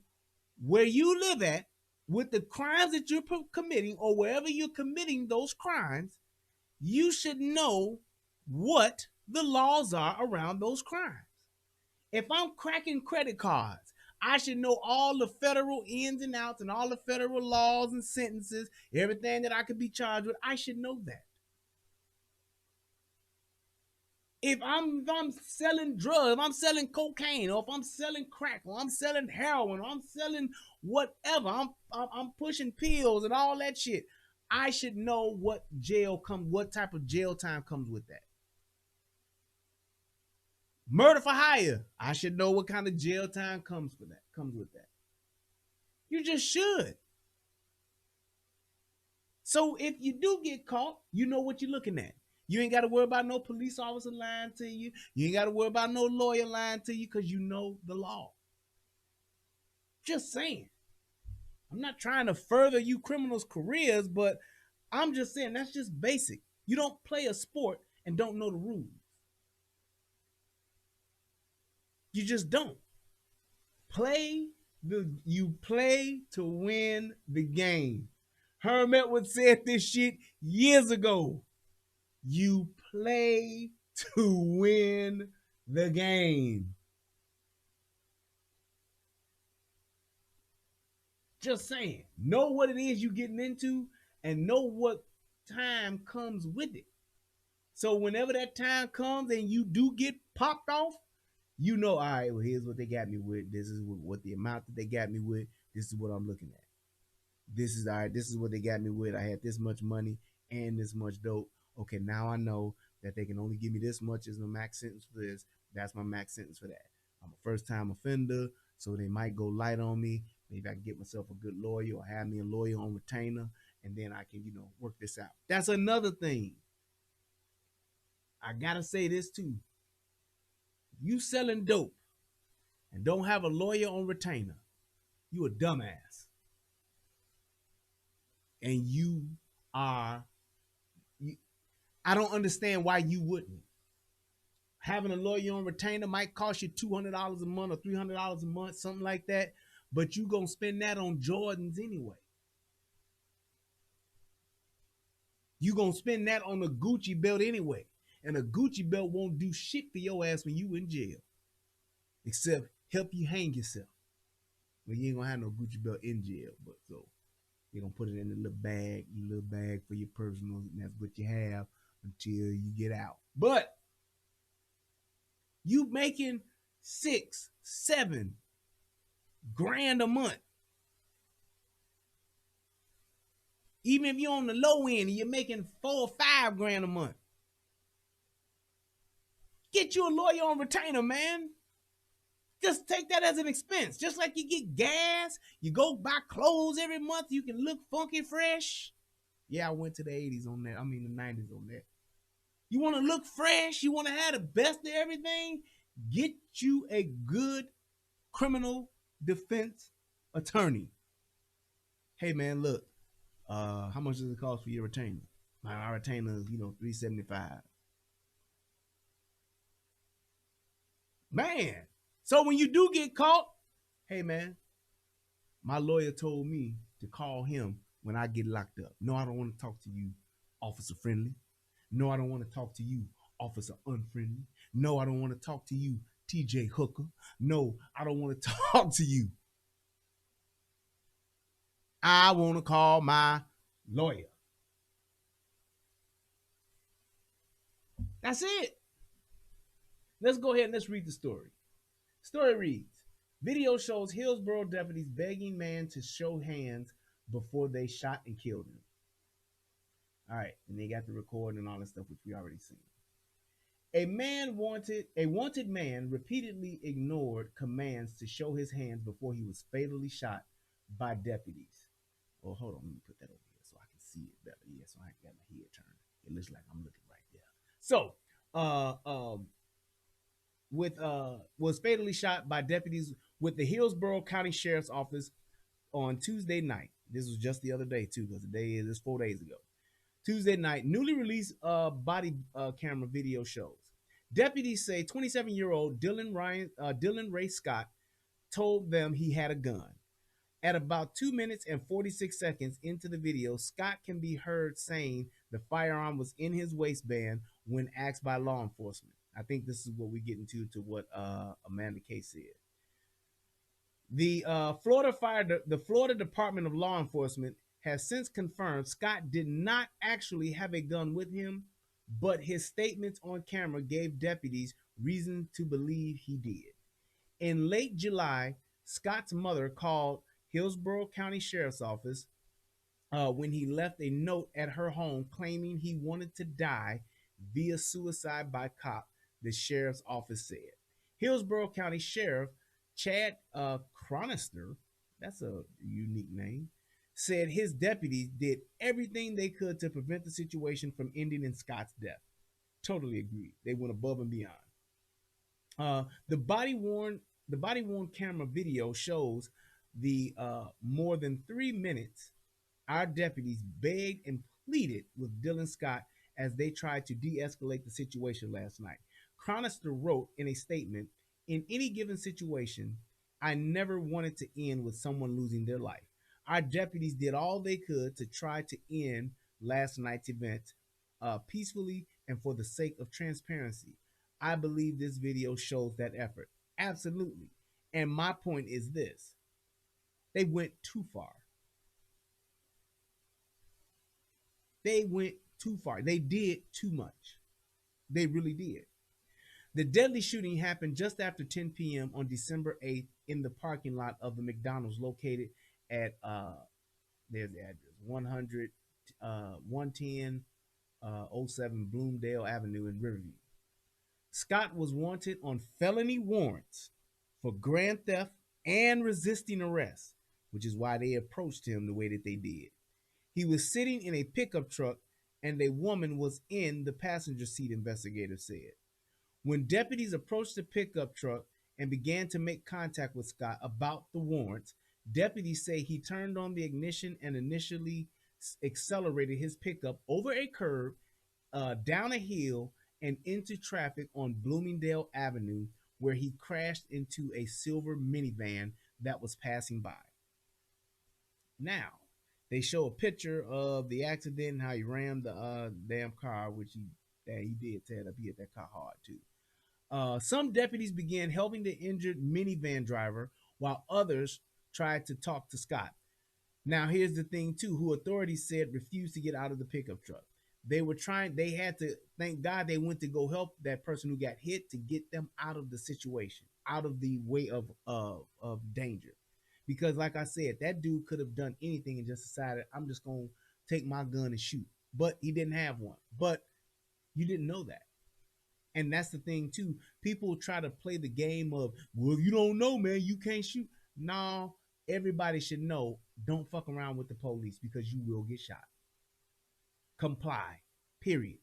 where you live at with the crimes that you're committing, or wherever you're committing those crimes. You should know what the laws are around those crimes. If I'm cracking credit cards, I should know all the federal ins and outs and all the federal laws and sentences, everything that I could be charged with. I should know that. If I'm selling drugs, if I'm selling cocaine, or if I'm selling crack, or I'm selling heroin, or I'm selling whatever, I'm pushing pills and all that shit, I should know what type of jail time comes with that. Murder for hire, I should know what kind of jail time comes with that. You just should. So if you do get caught, you know what you're looking at. You ain't got to worry about no police officer lying to you. You ain't got to worry about no lawyer lying to you, because you know the law. Just saying. I'm not trying to further you criminals' careers, but I'm just saying that's just basic. You don't play a sport and don't know the rules. You just don't. You play to win the game. Herm Edwards said this shit years ago. You play to win the game. Just saying. Know what it is you're getting into and know what time comes with it. So whenever that time comes and you do get popped off, you know, all right, well, here's what they got me with. This is what the amount that they got me with. This is what I'm looking at. This is all right. This is what they got me with. I had this much money and this much dope. Okay, now I know that they can only give me this much as the max sentence for this. That's my max sentence for that. I'm a first-time offender, so they might go light on me. Maybe I can get myself a good lawyer or have me a lawyer on retainer, and then I can, work this out. That's another thing. I gotta say this too. You selling dope and don't have a lawyer on retainer, you a dumbass. And I don't understand why you wouldn't. Having a lawyer on retainer might cost you $200 a month or $300 a month, something like that, but you gonna spend that on Jordans anyway. You gonna spend that on a Gucci belt anyway. And a Gucci belt won't do shit for your ass when you in jail, except help you hang yourself. Well, you ain't gonna have no Gucci belt in jail, but so you're gonna put it in a little bag for your personal, and that's what you have until you get out. But you making $6-7 grand a month. Even if you're on the low end and you're making $4 or $5 grand a month. Get you a lawyer on retainer, man. Just take that as an expense. Just like you get gas, you go buy clothes every month, you can look funky fresh. Yeah, I went to the 80s on that. I mean the 90s on that. You want to look fresh? You want to have the best of everything? Get you a good criminal defense attorney. Hey man, look, how much does it cost for your retainer? My retainer is, $375. Man, so when you do get caught, hey man, my lawyer told me to call him when I get locked up. No, I don't want to talk to you, officer friendly. No, I don't want to talk to you, officer unfriendly. No, I don't want to talk to you, TJ Hooker. No, I don't want to talk to you. I want to call my lawyer. That's it. Let's go ahead and let's read the story. Story reads, video shows Hillsboro deputies begging man to show hands before they shot and killed him. All right, and they got the recording and all that stuff, which we already seen. A wanted man repeatedly ignored commands to show his hands before he was fatally shot by deputies. Oh, hold on, let me put that over here so I can see it better. Yeah, so I got my head turned. It looks like I'm looking right there. So, was fatally shot by deputies with the Hillsboro County Sheriff's Office on Tuesday night. This was just the other day too, because the day is 4 days ago. Tuesday night, newly released body camera video shows. Deputies say 27-year-old Dylan Ray Scott told them he had a gun. At about 2 minutes and 46 seconds into the video, Scott can be heard saying the firearm was in his waistband when asked by law enforcement. I think this is what we get into to what Amanda K said. The Florida Department of Law Enforcement has since confirmed Scott did not actually have a gun with him, but his statements on camera gave deputies reason to believe he did. In late July, Scott's mother called Hillsboro County Sheriff's Office when he left a note at her home claiming he wanted to die via suicide by cop, the sheriff's office said. Hillsboro County Sheriff Chad Chronister, that's a unique name, said his deputies did everything they could to prevent the situation from ending in Scott's death. Totally agree. They went above and beyond. The body worn camera video shows the more than 3 minutes our deputies begged and pleaded with Dylan Scott as they tried to de-escalate the situation last night. Chronister wrote in a statement, "In any given situation, I never wanted to end with someone losing their life. Our deputies did all they could to try to end last night's event peacefully and for the sake of transparency. I believe this video shows that effort." Absolutely. And my point is this. They went too far. They went too far. They did too much. They really did. The deadly shooting happened just after 10 p.m. on December 8th in the parking lot of the McDonald's located at, there's the address, 110 07 Bloomdale Avenue in Riverview. Scott was wanted on felony warrants for grand theft and resisting arrest, which is why they approached him the way that they did. He was sitting in a pickup truck and a woman was in the passenger seat, investigators said. When deputies approached the pickup truck and began to make contact with Scott about the warrants, deputies say he turned on the ignition and initially accelerated his pickup over a curb, down a hill, and into traffic on Bloomingdale Avenue, where he crashed into a silver minivan that was passing by. Now, they show a picture of the accident and how he rammed the damn car, which he did tear it up. He hit that car hard too. Some deputies began helping the injured minivan driver while others tried to talk to Scott. Now, here's the thing too, who authorities said refused to get out of the pickup truck. They had to, thank God they went to go help that person who got hit to get them out of the situation, out of the way of danger. Because like I said, that dude could have done anything and just decided, I'm just going to take my gun and shoot. But he didn't have one. But you didn't know that. And that's the thing too. People try to play the game of, well, if you don't know, man, you can't shoot. No, everybody should know, don't fuck around with the police because you will get shot. Comply, period.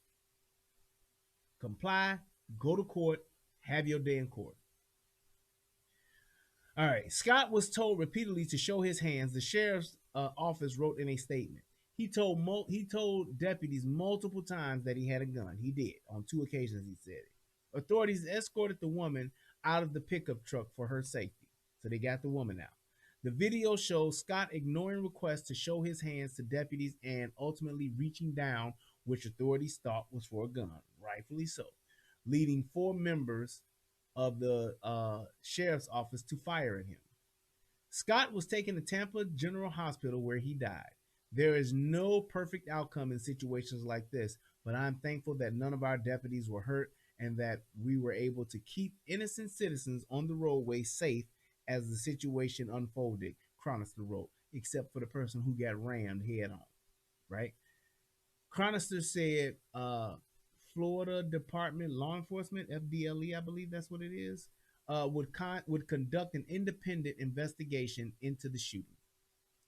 Comply, go to court, have your day in court. All right, Scott was told repeatedly to show his hands. The sheriff's office wrote in a statement. He told deputies multiple times that he had a gun. He did. On 2 occasions, he said it. Authorities escorted the woman out of the pickup truck for her safety. So they got the woman out. The video shows Scott ignoring requests to show his hands to deputies and ultimately reaching down, which authorities thought was for a gun, rightfully so, leading 4 members of the sheriff's office to fire at him. Scott was taken to Tampa General Hospital where he died. There is no perfect outcome in situations like this, but I'm thankful that none of our deputies were hurt and that we were able to keep innocent citizens on the roadway safe as the situation unfolded, Chronister wrote, except for the person who got rammed head on, right? Chronister said Florida Department Law Enforcement, FDLE, I believe that's what it is, would conduct an independent investigation into the shooting.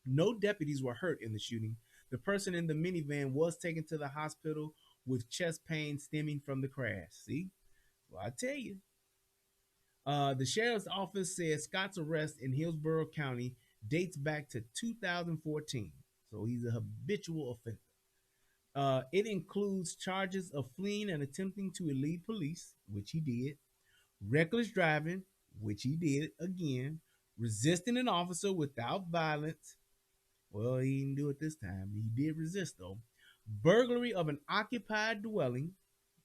No deputies were hurt in the shooting. The person in the minivan was taken to the hospital with chest pain stemming from the crash. See? Well, I tell you. The sheriff's office says Scott's arrest in Hillsboro County dates back to 2014. So he's a habitual offender. It includes charges of fleeing and attempting to elude police, which he did, reckless driving, which he did again, resisting an officer without violence. Well, he didn't do it this time. He did resist, though. Burglary of an occupied dwelling.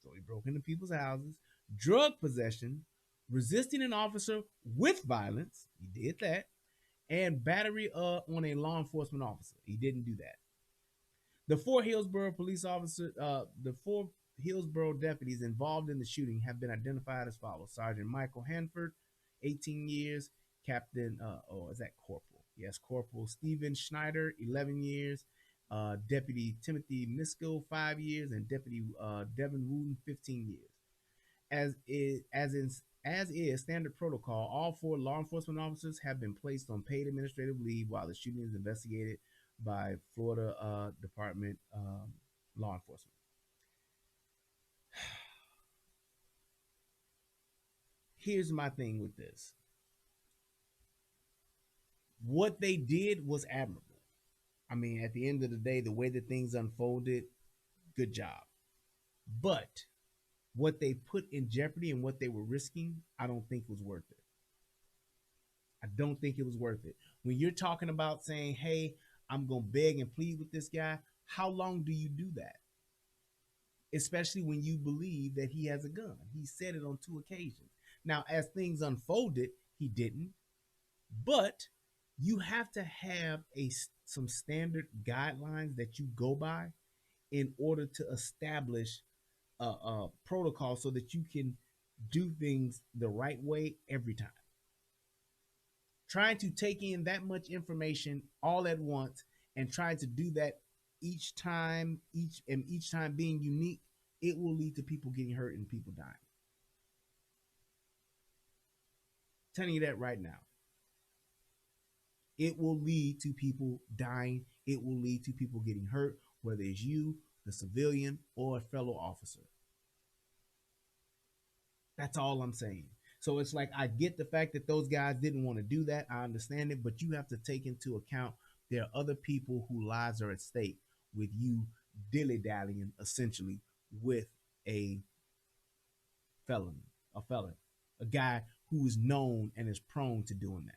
So he broke into people's houses. Drug possession. Resisting an officer with violence. He did that. And battery on a law enforcement officer. He didn't do that. The four Hillsboro Hillsboro deputies involved in the shooting have been identified as follows: Sergeant Michael Hanford, 18 years; Captain, is that Corporal? Yes, Corporal Stephen Schneider, 11 years; Deputy Timothy Misko, 5 years; and Deputy Devin Wooten, 15 years. As is standard protocol, all four law enforcement officers have been placed on paid administrative leave while the shooting is investigated by Florida Department Law Enforcement. Here's my thing with this. What they did was admirable. I mean, at the end of the day, the way that things unfolded, good job. But what they put in jeopardy and what they were risking, I don't think was worth it. I don't think it was worth it. When you're talking about saying, hey, I'm going to beg and plead with this guy, how long do you do that? Especially when you believe that he has a gun. He said it on 2 occasions. Now, as things unfolded, he didn't. But you have to have some standard guidelines that you go by in order to establish a protocol so that you can do things the right way every time. Trying to take in that much information all at once and trying to do that each time being unique, it will lead to people getting hurt and people dying. I'm telling you that right now. It will lead to people dying. It will lead to people getting hurt, whether it's you, the civilian, or a fellow officer. That's all I'm saying. So it's like, I get the fact that those guys didn't want to do that. I understand it, but you have to take into account there are other people whose lives are at stake with you dilly-dallying essentially with a felon, a guy who is known and is prone to doing that.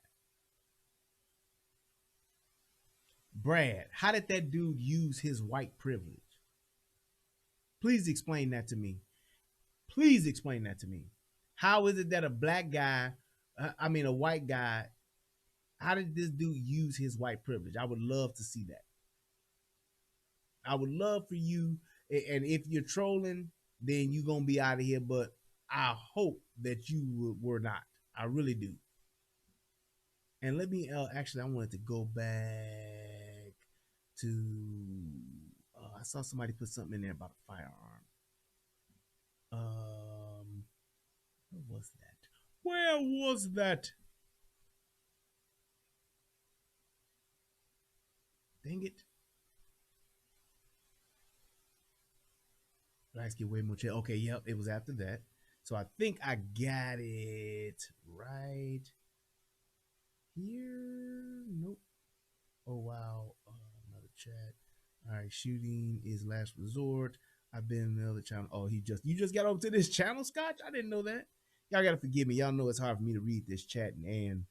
Brad, how did that dude use his white privilege? Please explain that to me. Please explain that to me. How is it that a white guy, how did this dude use his white privilege? I would love to see that. I would love for you, and if you're trolling, then you're going to be out of here, but I hope that you were not. I really do. And let me, I wanted to go back to, I saw somebody put something in there about a firearm. Where was that? Dang it. Let's get way more chill. Okay, yep, it was after that. So I think I got it right here. Nope. Oh, wow. Another chat. All right, shooting is last resort. I've been in the other channel. Oh, you just got over to this channel, Scotch? I didn't know that. Y'all got to forgive me. Y'all know it's hard for me to read this chat and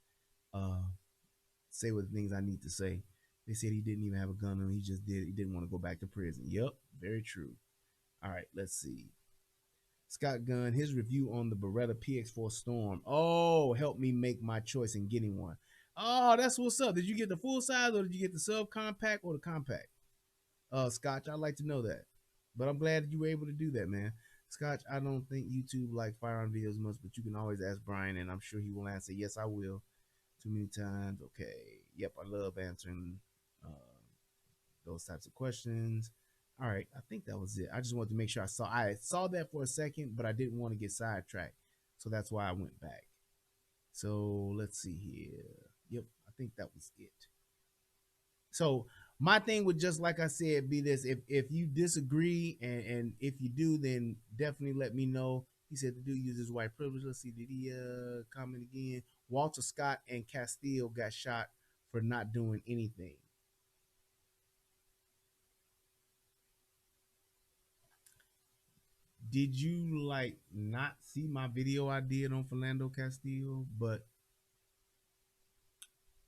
say what things I need to say. They said he didn't even have a gun on him. He didn't want to go back to prison. Yep, very true. All right, let's see. Scott Gunn, his review on the Beretta PX4 Storm. Oh, help me make my choice in getting one. Oh, that's what's up. Did you get the full size or did you get the subcompact or the compact? Scotch, I'd like to know that. But I'm glad that you were able to do that, man. Scotch, I don't think YouTube like firearm videos much, but you can always ask Brian, and I'm sure he will answer. Yes, I will. Too many times. Okay. Yep, I love answering those types of questions. All right, I think that was it. I just wanted to make sure I saw that for a second, but I didn't want to get sidetracked. So that's why I went back. So let's see here. Yep, I think that was it. So my thing would, just like I said, be this: if you disagree, and if you do, then definitely let me know. He said the dude uses white privilege. Let's see, did he comment again? Walter Scott and Castile got shot for not doing anything. Did you like not see my video I did on Philando Castillo? But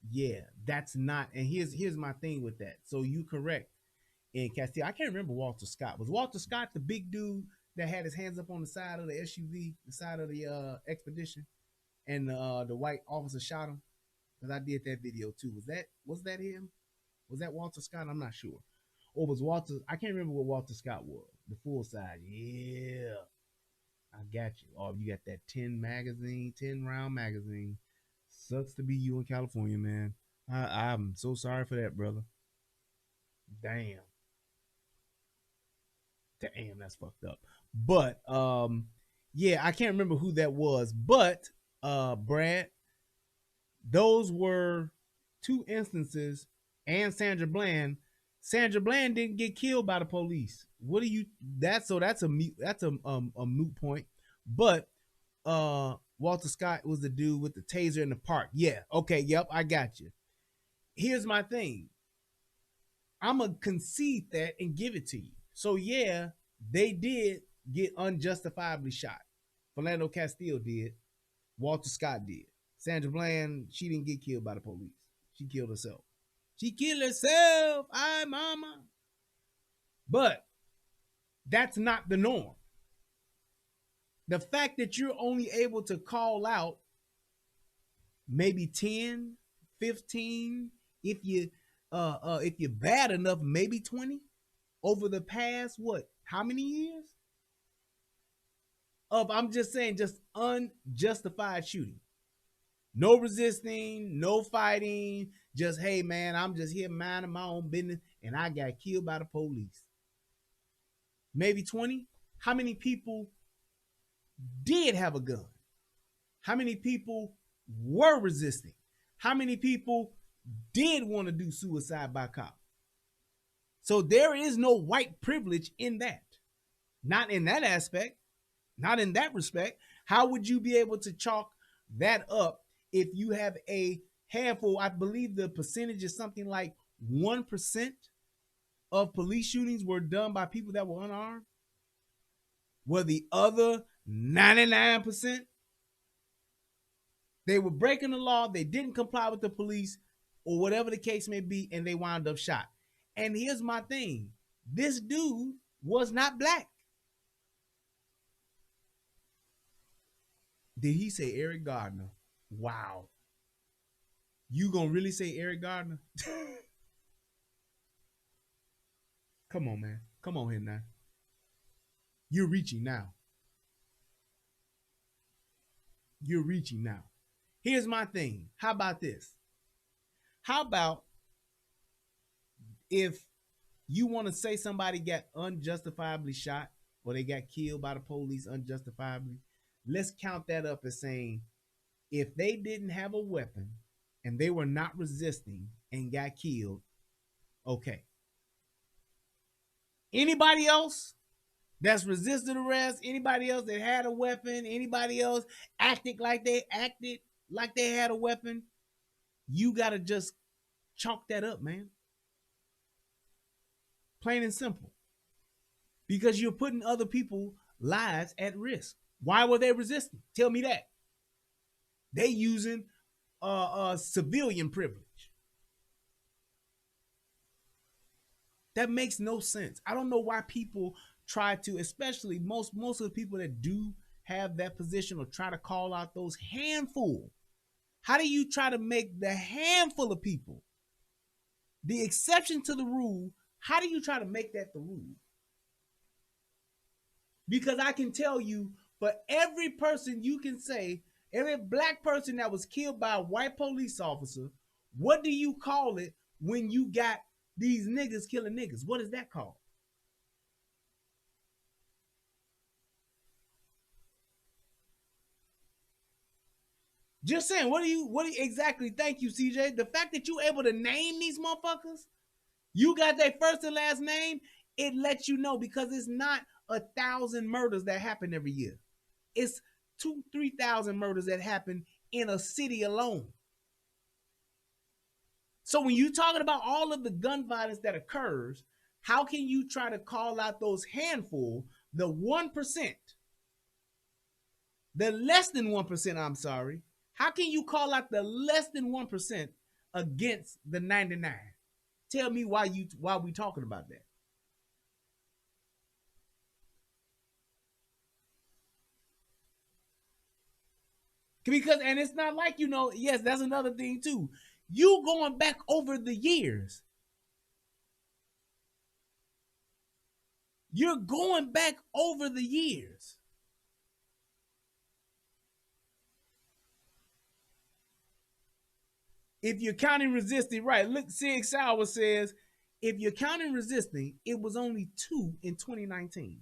yeah, that's not. And here's my thing with that. So you correct in Castillo. I can't remember Walter Scott. Was Walter Scott the big dude that had his hands up on the side of the SUV, the side of the Expedition, and the white officer shot him? Because I did that video too. Was that him? Was that Walter Scott? I'm not sure. Or was Walter? I can't remember what Walter Scott was. The full size. Yeah. I got you. Oh, you got that 10 round magazine. Sucks to be you in California, man. I'm so sorry for that, brother. Damn, that's fucked up. But yeah, I can't remember who that was. But Brad, those were two instances, and Sandra Bland. Sandra Bland didn't get killed by the police. What do you? That's a moot point. But Walter Scott was the dude with the taser in the park. Yeah. Okay. Yep. I got you. Here's my thing. I'm gonna concede that and give it to you. So yeah, they did get unjustifiably shot. Philando Castile did. Walter Scott did. Sandra Bland, she didn't get killed by the police. She killed herself. She killed herself. Aye, mama. But that's not the norm. The fact that you're only able to call out maybe 10, 15, if you're bad enough, maybe 20 over the past how many years? I'm just saying, just unjustified shooting. No resisting, no fighting, just, hey man, I'm just here minding my own business and I got killed by the police. Maybe 20? How many people did have a gun? How many people were resisting? How many people did want to do suicide by cop? So there is no white privilege in that. Not in that aspect. Not in that respect. How would you be able to chalk that up if you have a handful? I believe the percentage is something like 1% of police shootings were done by people that were unarmed. Were the other 99%? They were breaking the law, they didn't comply with the police, or whatever the case may be, and they wound up shot. And here's my thing. This dude was not black. Did he say Eric Gardner? Wow. You gonna really say Eric Gardner? Come on, man. Come on here now. You're reaching now. You're reaching now. Here's my thing. How about this? How about if you want to say somebody got unjustifiably shot or they got killed by the police unjustifiably, let's count that up as saying if they didn't have a weapon and they were not resisting and got killed, okay. Anybody else that's resisted arrest, anybody else that had a weapon, anybody else acted like they had a weapon, you got to just chalk that up, man. Plain and simple. Because you're putting other people's lives at risk. Why were they resisting? Tell me that. They using civilian privilege. That makes no sense. I don't know why people try to, especially most of the people that do have that position or try to call out those handful How do you try to make the handful of people, the exception to the rule, how do you try to make that the rule? Because I can tell you, for every person you can say, every black person that was killed by a white police officer, what do you call it when you got these niggas killing niggas? What is that called? Just saying, what do you exactly? Thank you, CJ. The fact that you able to name these motherfuckers, you got their first and last name, it lets you know, because it's not 1,000 murders that happen every year. It's 2,000-3,000 murders that happen in a city alone. So when you're talking about all of the gun violence that occurs, how can you try to call out those handful, the 1%, the less than 1%, I'm sorry, how can you call out the less than 1% against the 99? Tell me why we talking about that. Because, and it's not like, yes, that's another thing too. You going back over the years. You're going back over the years. If you're counting resisting, right? Look, Sig Sauer says, if you're counting resisting, it was only 2 in 2019.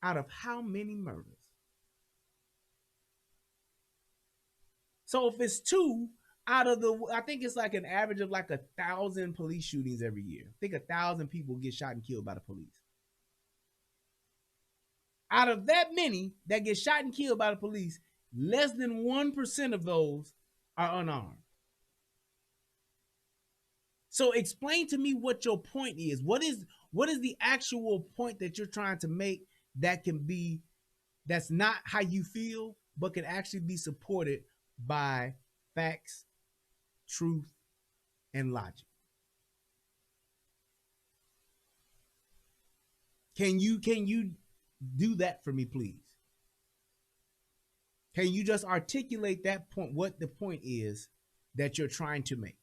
Out of how many murders? So if it's 2 out of I think it's like an average of like 1,000 police shootings every year. I think 1,000 people get shot and killed by the police. Out of that many that get shot and killed by the police, less than 1% of those are unarmed. So explain to me what your point is. What is the actual point that you're trying to make that's not how you feel, but can actually be supported by facts, truth, and logic? Can you do that for me, please? Can you just articulate that point, what the point is that you're trying to make?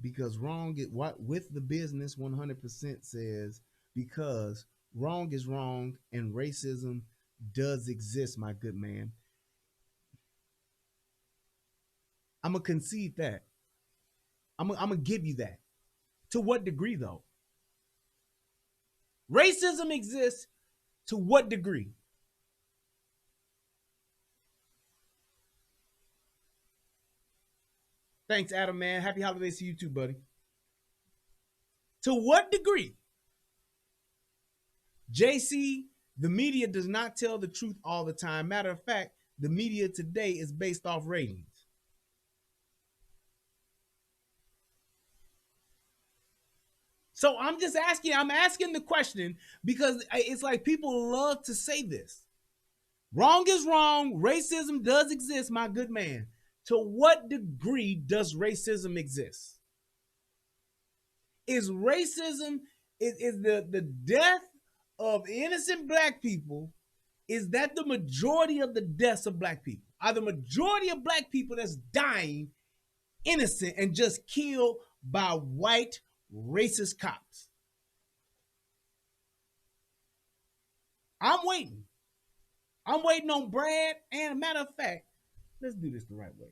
Because wrong is what with the business 100% says, because wrong is wrong and racism does exist, my good man. I'm gonna concede that. I'm gonna give you that. To what degree though? Racism exists to what degree? Thanks, Adam, man. Happy holidays to you too, buddy. To what degree? JC, the media does not tell the truth all the time. Matter of fact, the media today is based off ratings. So I'm asking the question because it's like people love to say this. Wrong is wrong. Racism does exist, my good man. To what degree does racism exist? Is racism, is the death of innocent black people, is that the majority of the deaths of black people? Are the majority of black people that's dying innocent and just killed by white racist cops? I'm waiting. I'm waiting on Brad. And a matter of fact, let's do this the right way.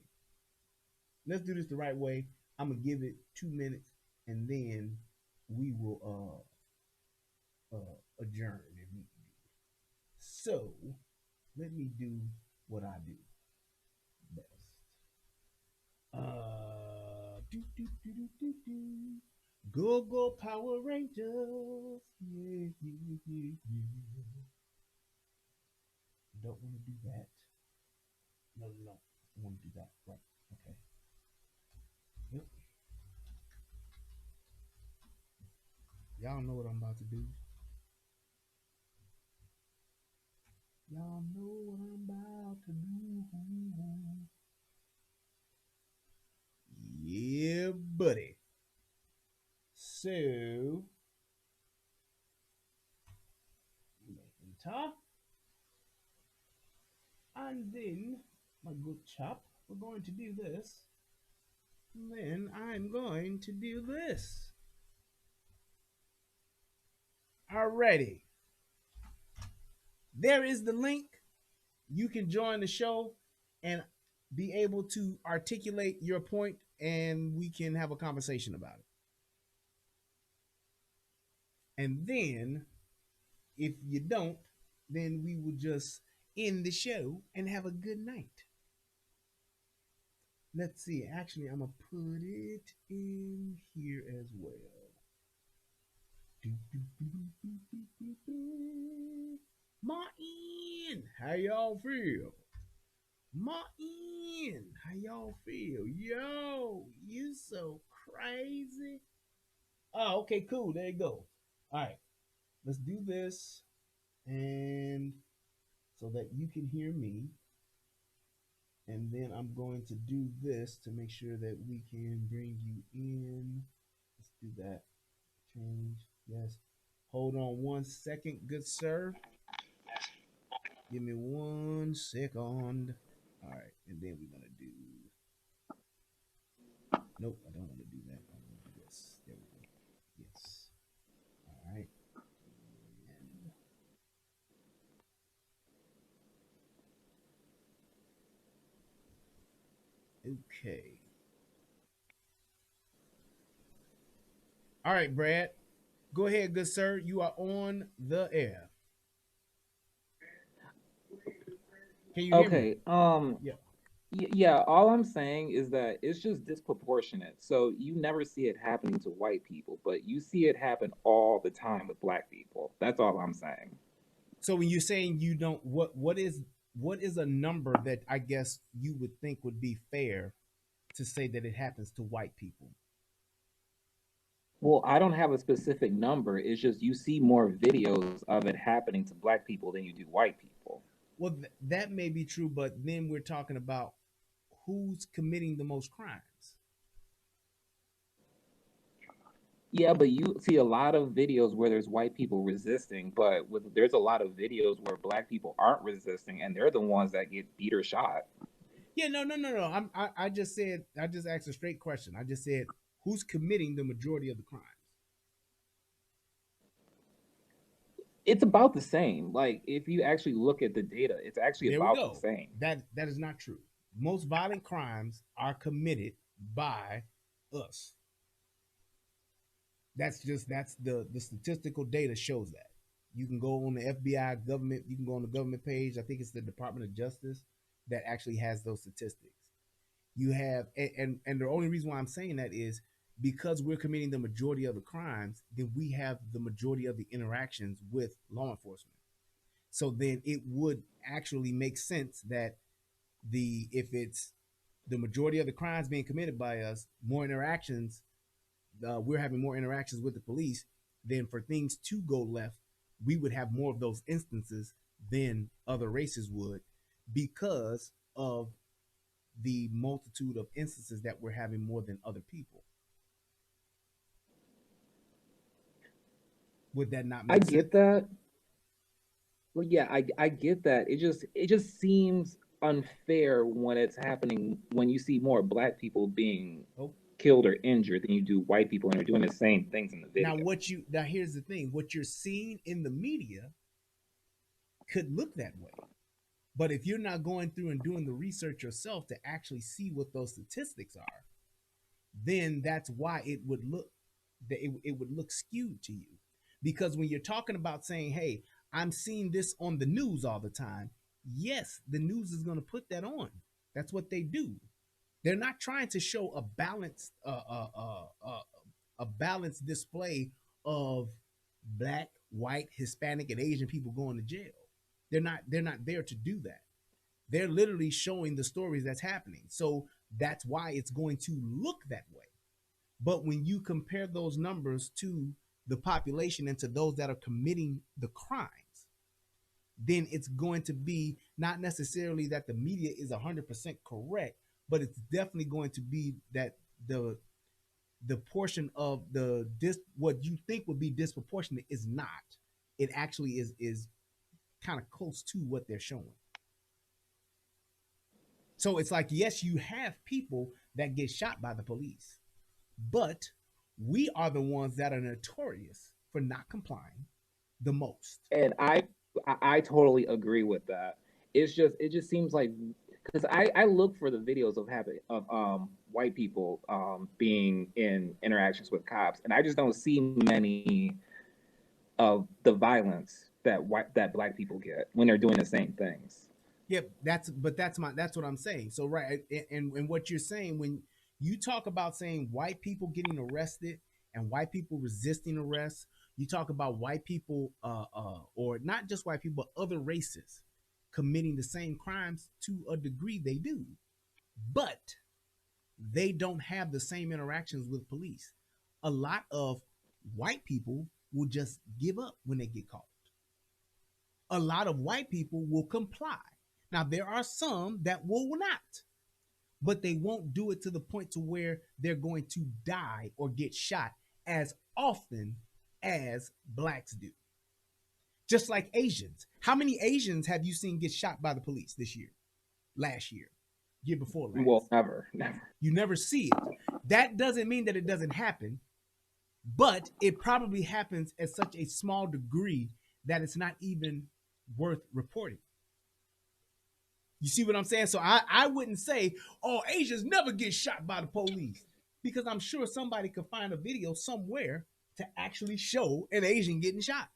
I'm going to give it 2 minutes and then we will adjourn. So let me do what I do best. Go Power Rangers. Yeah. Don't want to do that. No. I want to do that. Right. Okay. Yep. Y'all know what I'm about to do. Y'all know what I'm about to do. Yeah, buddy. So, And then, my good chap, we're going to do this. Then I'm going to do this. Alrighty. There is the link. You can join the show and be able to articulate your point, and we can have a conversation about it. And then, if you don't, then we will just end the show and have a good night. Let's see. Actually, I'm going to put it in here as well. Martin, how y'all feel? Martin, how y'all feel? Yo, you so crazy. Oh, okay, cool. There you go. All right, let's do this, and so that you can hear me. And then I'm going to do this to make sure that we can bring you in. Let's do that. Change. Yes. Hold on 1 second, good sir. Give me 1 second. All right. And then we're going to do. Nope, I don't want to do that. I want to do this. There we go. Yes. All right. Okay. All right, Brad. Go ahead, good sir. You are on the air. Can you hear me? Okay. Yeah, all I'm saying is that it's just disproportionate. So you never see it happening to white people, but you see it happen all the time with black people. That's all I'm saying. So when you're saying you don't, what is a number that I guess you would think would be fair to say that it happens to white people? Well, I don't have a specific number. It's just you see more videos of it happening to black people than you do white people. Well, that may be true, but then we're talking about who's committing the most crimes. Yeah, but you see a lot of videos where there's white people resisting, but there's a lot of videos where black people aren't resisting, and they're the ones that get beat or shot. Yeah, no. I just asked a straight question. I just said, who's committing the majority of the crimes? It's about the same. Like, if you actually look at the data, it's actually There about we go. the same. That is not true. Most violent crimes are committed by us. That's the statistical data shows that. You can go on the FBI government, you can go on the government page. I think it's the Department of Justice that actually has those statistics. You have, and the only reason why I'm saying that is because we're committing the majority of the crimes, then we have the majority of the interactions with law enforcement. So then it would actually make sense that if it's the majority of the crimes being committed by us, more interactions, we're having more interactions with the police, then for things to go left, we would have more of those instances than other races would because of the multitude of instances that we're having more than other people. Would that not make sense? I get that. Well, yeah, I get that. It just seems unfair when it's happening when you see more black people being killed or injured than you do white people, and are doing the same things in the video. Now here's the thing: what you're seeing in the media could look that way, but if you're not going through and doing the research yourself to actually see what those statistics are, then that's why it would look skewed to you. Because when you're talking about saying, hey, I'm seeing this on the news all the time, yes, the news is going to put that on. That's what they do. They're not trying to show a balanced display of black, white, Hispanic, and Asian people going to jail. They're not there to do that. They're literally showing the stories that's happening. So that's why it's going to look that way. But when you compare those numbers to the population and to those that are committing the crimes, then it's going to be not necessarily that the media is 100% correct, but it's definitely going to be that the portion of what you think would be disproportionate is not. It actually is kind of close to what they're showing. So it's like, yes, you have people that get shot by the police, but we are the ones that are notorious for not complying the most. And I totally agree with that. It just seems like, because I look for the videos of white people being in interactions with cops, and I just don't see many of the violence that black people get when they're doing the same things. Yep, that's what I'm saying. So right, and what you're saying when you talk about saying white people getting arrested and white people resisting arrest, you talk about white people, or not just white people, but other races committing the same crimes to a degree. They do, but they don't have the same interactions with police. A lot of white people will just give up when they get caught. A lot of white people will comply. Now there are some that will not, but they won't do it to the point to where they're going to die or get shot as often as blacks do. Just like Asians. How many Asians have you seen get shot by the police this year? Last year? Year before last? Well, never. You never see it. That doesn't mean that it doesn't happen, but it probably happens at such a small degree that it's not even worth reporting. You see what I'm saying? So I wouldn't say, oh, Asians never get shot by the police, because I'm sure somebody could find a video somewhere to actually show an Asian getting shot.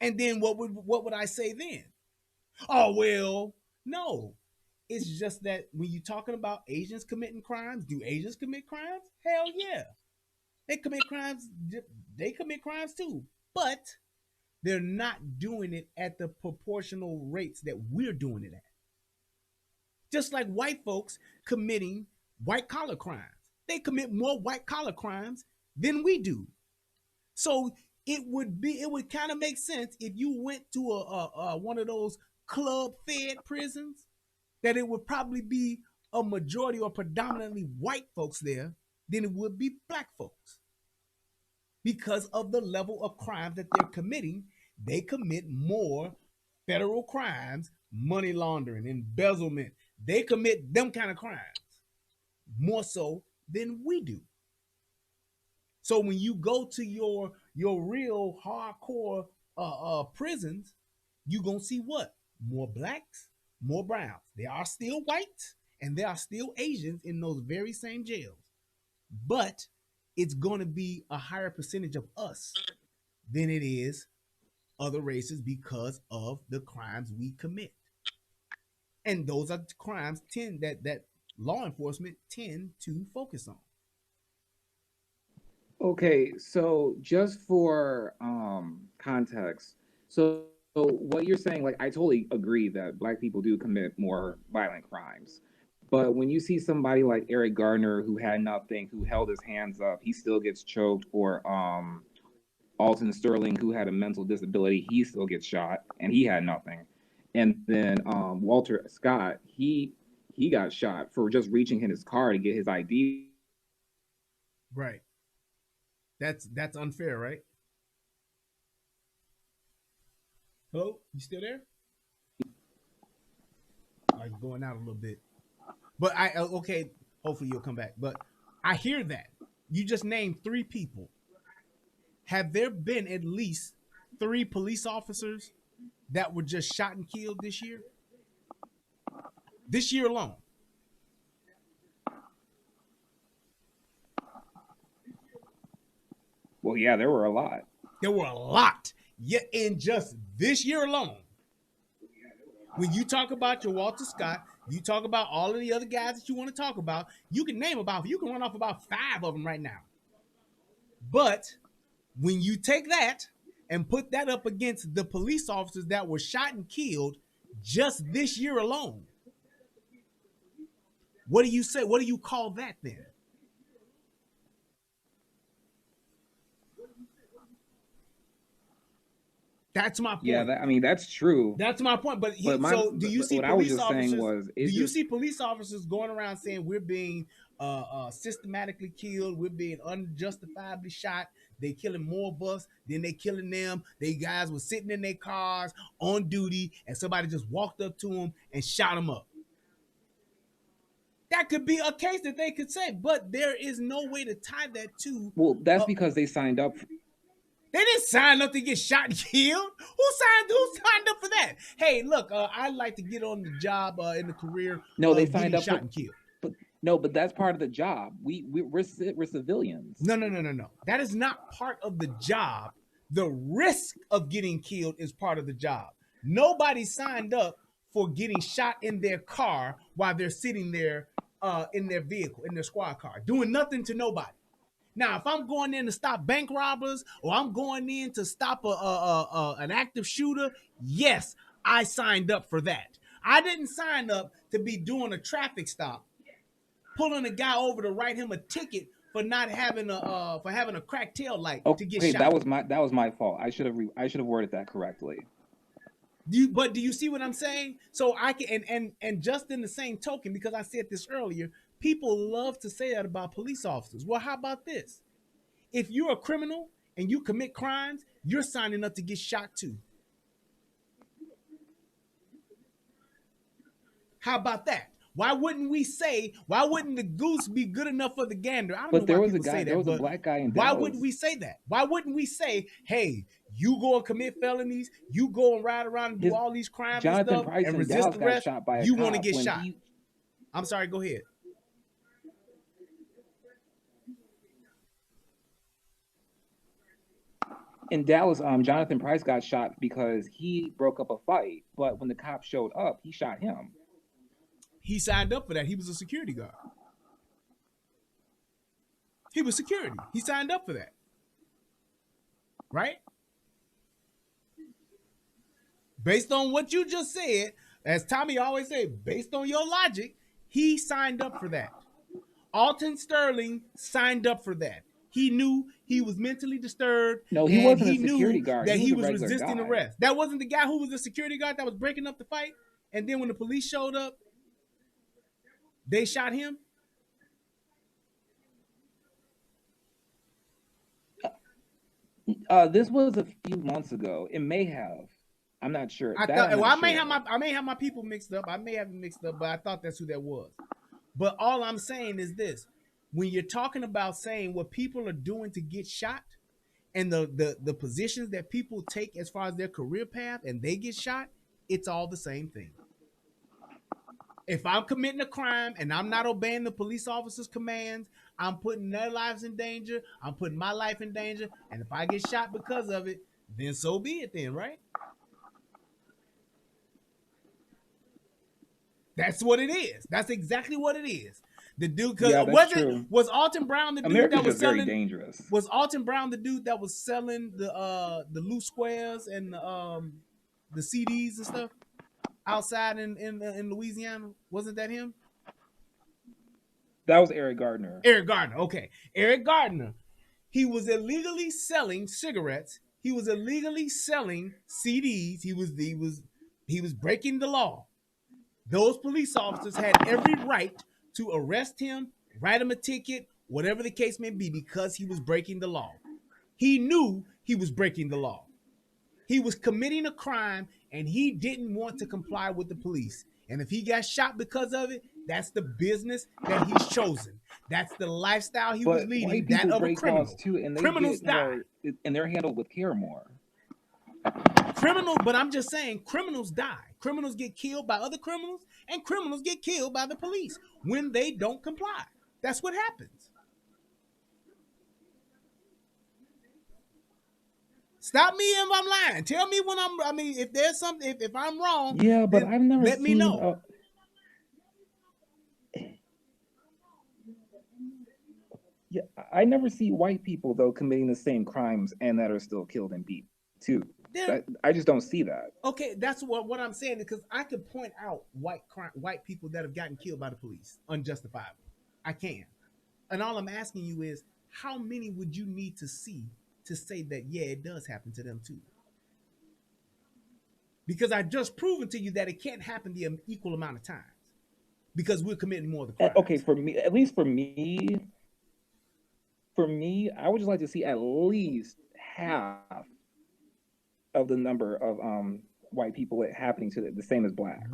And then what would I say then? Oh, well, no. It's just that when you're talking about Asians committing crimes, do Asians commit crimes? Hell yeah. They commit crimes. They commit crimes too. But they're not doing it at the proportional rates that we're doing it at. Just like white folks committing white collar crimes. They commit more white collar crimes than we do. So it would kind of make sense if you went to a one of those club fed prisons, that it would probably be a majority or predominantly white folks there than it would be black folks. Because of the level of crimes that they're committing, they commit more federal crimes, money laundering, embezzlement. They commit them kind of crimes more so than we do. So when you go to your real hardcore prisons, you're going to see what? More blacks, more browns. There are still whites and there are still Asians in those very same jails. But it's going to be a higher percentage of us than it is other races because of the crimes we commit. And those are the crimes that law enforcement tend to focus on. Okay, so just for context, so what you're saying, like, I totally agree that black people do commit more violent crimes. But when you see somebody like Eric Gardner, who had nothing, who held his hands up, he still gets choked, or Alton Sterling, who had a mental disability, he still gets shot, and he had nothing. And then Walter Scott, he got shot for just reaching in his car to get his ID. Right. That's unfair, right? Hello, you still there? Are you going out a little bit? But okay, hopefully you'll come back. But I hear that. You just named 3 people. Have there been at least 3 police officers that were just shot and killed this year? This year alone. Well, yeah, there were a lot. There were a lot. Yeah, in just this year alone. When you talk about your Walter Scott, you talk about all of the other guys that you want to talk about, you can run off about 5 of them right now. But when you take that and put that up against the police officers that were shot and killed just this year alone, what do you say? What do you call that then? That's my point. Yeah, I mean, that's true. That's my point. But do you see police officers? Do you see police officers going around saying we're being systematically killed, we're being unjustifiably shot? They killing more of us than they killing them. They guys were sitting in their cars on duty, and somebody just walked up to them and shot them up. That could be a case that they could say, but there is no way to tie that to. Well, that's because they signed up. They didn't sign up to get shot and killed. Who signed up for that? Hey, look, I'd like to get on the job in the career. No, they signed up shot for, and killed. But that's part of the job. We're civilians. No. That is not part of the job. The risk of getting killed is part of the job. Nobody signed up for getting shot in their car while they're sitting there in their vehicle, in their squad car, doing nothing to nobody. Now, if I'm going in to stop bank robbers or I'm going in to stop an active shooter, yes, I signed up for that. I didn't sign up to be doing a traffic stop, pulling a guy over to write him a ticket for not having a cracked tail light to get shot. That was my fault. I should have worded that correctly. But do you see what I'm saying? So I can and just in the same token, because I said this earlier, people love to say that about police officers. Well, how about this? If you're a criminal and you commit crimes, you're signing up to get shot too. How about that? Why wouldn't the goose be good enough for the gander? I don't know why people say that. There was a black guy in Dallas. Why wouldn't we say that? Why wouldn't we say, hey, you go and commit felonies, you go and ride around and do all these crimes and stuff and resist arrest, you want to get shot. I'm sorry, go ahead. In Dallas, Jonathan Price got shot because he broke up a fight, but when the cops showed up, he shot him. He signed up for that. He was a security guard. He was security. He signed up for that. Right? Based on what you just said, as Tommy always say, based on your logic, he signed up for that. Alton Sterling signed up for that. He knew he was mentally disturbed. No, he wasn't a security guard. That he was resisting arrest. That wasn't the guy who was the security guard that was breaking up the fight. And then when the police showed up, they shot him. This was a few months ago. It may have. I'm not sure. I may have my people mixed up. I may have them mixed up, but I thought that's who that was. But all I'm saying is this: when you're talking about saying what people are doing to get shot, and the positions that people take as far as their career path, and they get shot, it's all the same thing. If I'm committing a crime and I'm not obeying the police officer's commands, I'm putting their lives in danger. I'm putting my life in danger. And if I get shot because of it, then so be it then, right? That's what it is. That's exactly what it is. The dude, was Alton Brown the dude Americans that was very selling? Dangerous. Was Alton Brown the dude that was selling the loose squares and the CDs and stuff outside in Louisiana? Wasn't that him? That was Eric Gardner. Eric Gardner, okay. Eric Gardner. He was illegally selling cigarettes. He was illegally selling CDs. He was breaking the law. Those police officers had every right to arrest him, write him a ticket, whatever the case may be, because he was breaking the law. He knew he was breaking the law. He was committing a crime, and he didn't want to comply with the police. And if he got shot because of it, that's the business that he's chosen. That's the lifestyle he was leading, that of a criminal. Too, and criminals die. And they're handled with care more. But I'm just saying, criminals die. Criminals get killed by other criminals, and criminals get killed by the police when they don't comply. That's what happens. Stop me if I'm lying. Tell me when if there's something, if I'm wrong. Yeah, but I've never let me know. Yeah, I never see white people though committing the same crimes and that are still killed and beat too. I just don't see that. Okay, that's what I'm saying, because I could point out white people that have gotten killed by the police unjustifiably. I can. And all I'm asking you is, how many would you need to see to say that, yeah, it does happen to them too? Because I just proven to you that it can't happen the equal amount of times, because we're committing more of the crimes. Okay, for me, at least for me, I would just like to see at least half of the number of white people happening to the same as blacks.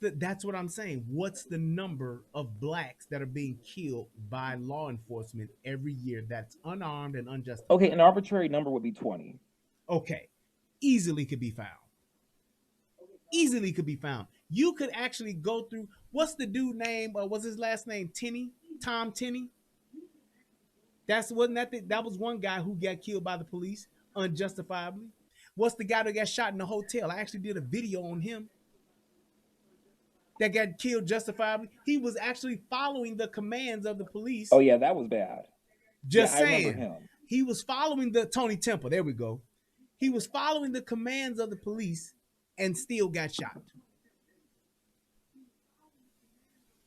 That's what I'm saying. What's the number of blacks that are being killed by law enforcement every year that's unarmed and unjustified? Okay, an arbitrary number would be 20. Okay. Easily could be found. Easily could be found. You could actually go through, what's the dude name? What's his last name? Tinney? Tom Tinney? That was one guy who got killed by the police unjustifiably. What's the guy that got shot in the hotel? I actually did a video on him that got killed justifiably. He was actually following the commands of the police. Oh yeah, that was bad. Just saying. I remember him. He was following the Tony Temple. There we go. He was following the commands of the police and still got shot.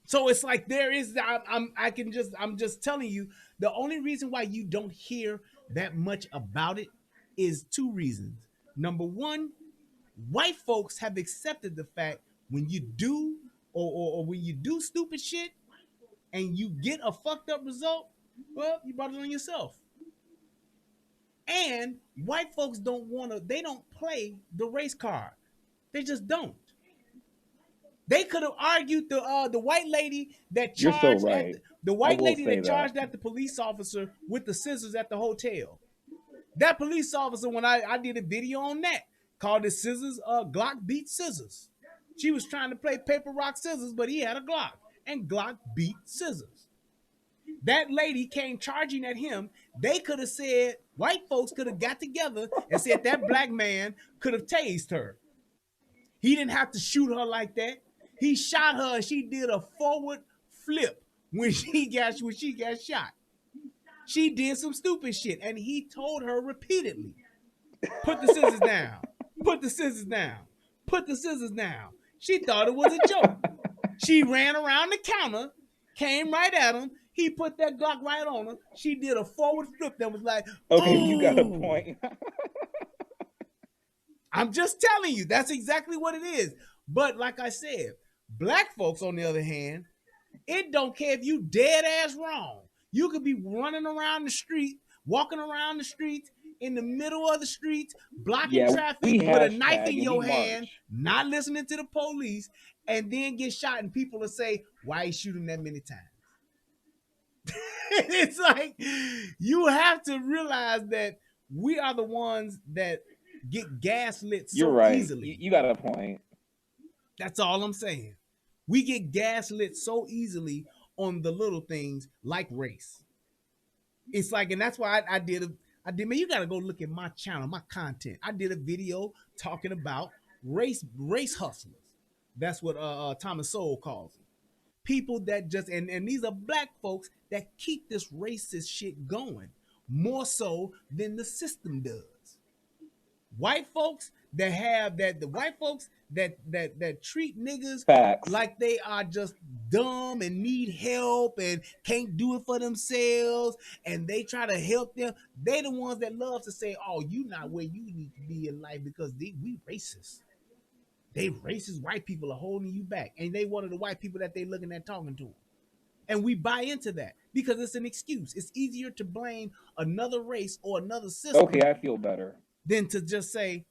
So it's like I'm just telling you, the only reason why you don't hear that much about it is two reasons. Number one, white folks have accepted the fact when you do or when you do stupid shit and you get a fucked up result, well, you brought it on yourself. And white folks they don't play the race card. They just don't. They could have argued the white lady that charged You're so right. the white lady that charged at the police officer with the scissors at the hotel. That police officer, when I did a video on that, called it scissors, Glock beat scissors. She was trying to play paper, rock, scissors, but he had a Glock, and Glock beat scissors. That lady came charging at him. They could have said, white folks could have got together and said that black man could have tased her. He didn't have to shoot her like that. He shot her and she did a forward flip when she got shot. She did some stupid shit, and he told her repeatedly, put the scissors down, put the scissors down, put the scissors down. She thought it was a joke. She ran around the counter, came right at him. He put that Glock right on her. She did a forward flip that was like, okay, ooh. You got a point. I'm just telling you, that's exactly what it is. But like I said, black folks, on the other hand, it don't care if you dead ass wrong. You could be running around the street, walking around the streets, in the middle of the streets, blocking traffic with a knife in your hand, not listening to the police, and then get shot, and people will say, why you shooting that many times? It's like, you have to realize that we are the ones that get gaslit so easily. You got a point. That's all I'm saying. We get gaslit so easily on the little things like race. It's like, and that's why I did, man, you got to go look at my channel, my content. I did a video talking about race hustlers. That's what Thomas Sowell calls them. People that just, and these are black folks that keep this racist shit going more so than the system does. White folks that have that, the white folks that treat niggas like they are just dumb and need help and can't do it for themselves, and they try to help them. They the ones that love to say, oh, you not where you need to be in life because we racist. They racist white people are holding you back, and they one of the white people that they looking at talking to. And we buy into that because it's an excuse. It's easier to blame another race or another system. Okay, I feel better. Than to just say,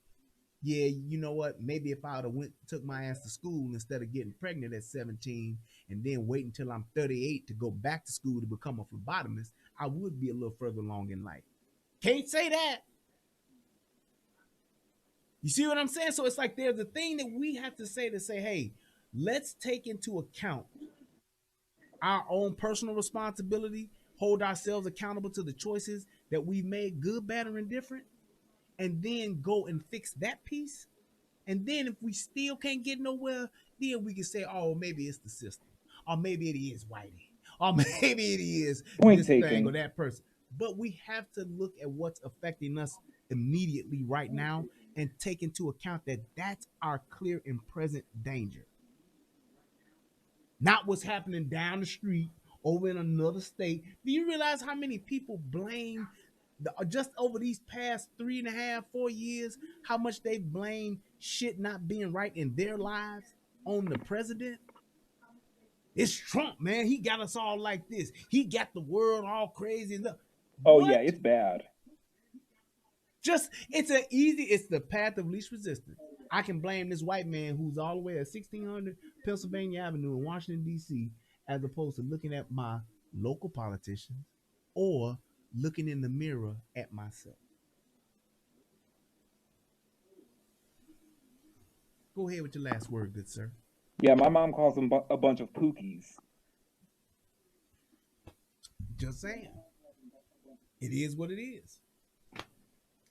yeah, you know what? Maybe if I would have took my ass to school instead of getting pregnant at 17 and then wait until I'm 38 to go back to school to become a phlebotomist, I would be a little further along in life. Can't say that. You see what I'm saying? So it's like there's a thing that we have to say, hey, let's take into account our own personal responsibility, hold ourselves accountable to the choices that we made, good, bad, or indifferent, and then go and fix that piece. And then if we still can't get nowhere, then we can say, oh, maybe it's the system, or maybe it is Whitey, or maybe it is this thing or that person. But we have to look at what's affecting us immediately right now and take into account that that's our clear and present danger. Not what's happening down the street over in another state. Do you realize how many people blame just over these past 3.5, 4 years, how much they blame shit not being right in their lives on the president? It's Trump, man. He got us all like this. He got the world all crazy. Oh, yeah, it's bad. It's the path of least resistance. I can blame this white man who's all the way at 1600 Pennsylvania Avenue in Washington, D.C., as opposed to looking at my local politicians or looking in the mirror at myself. Go ahead with your last word, good sir. Yeah, my mom calls them a bunch of pookies. Just saying. It is what it is.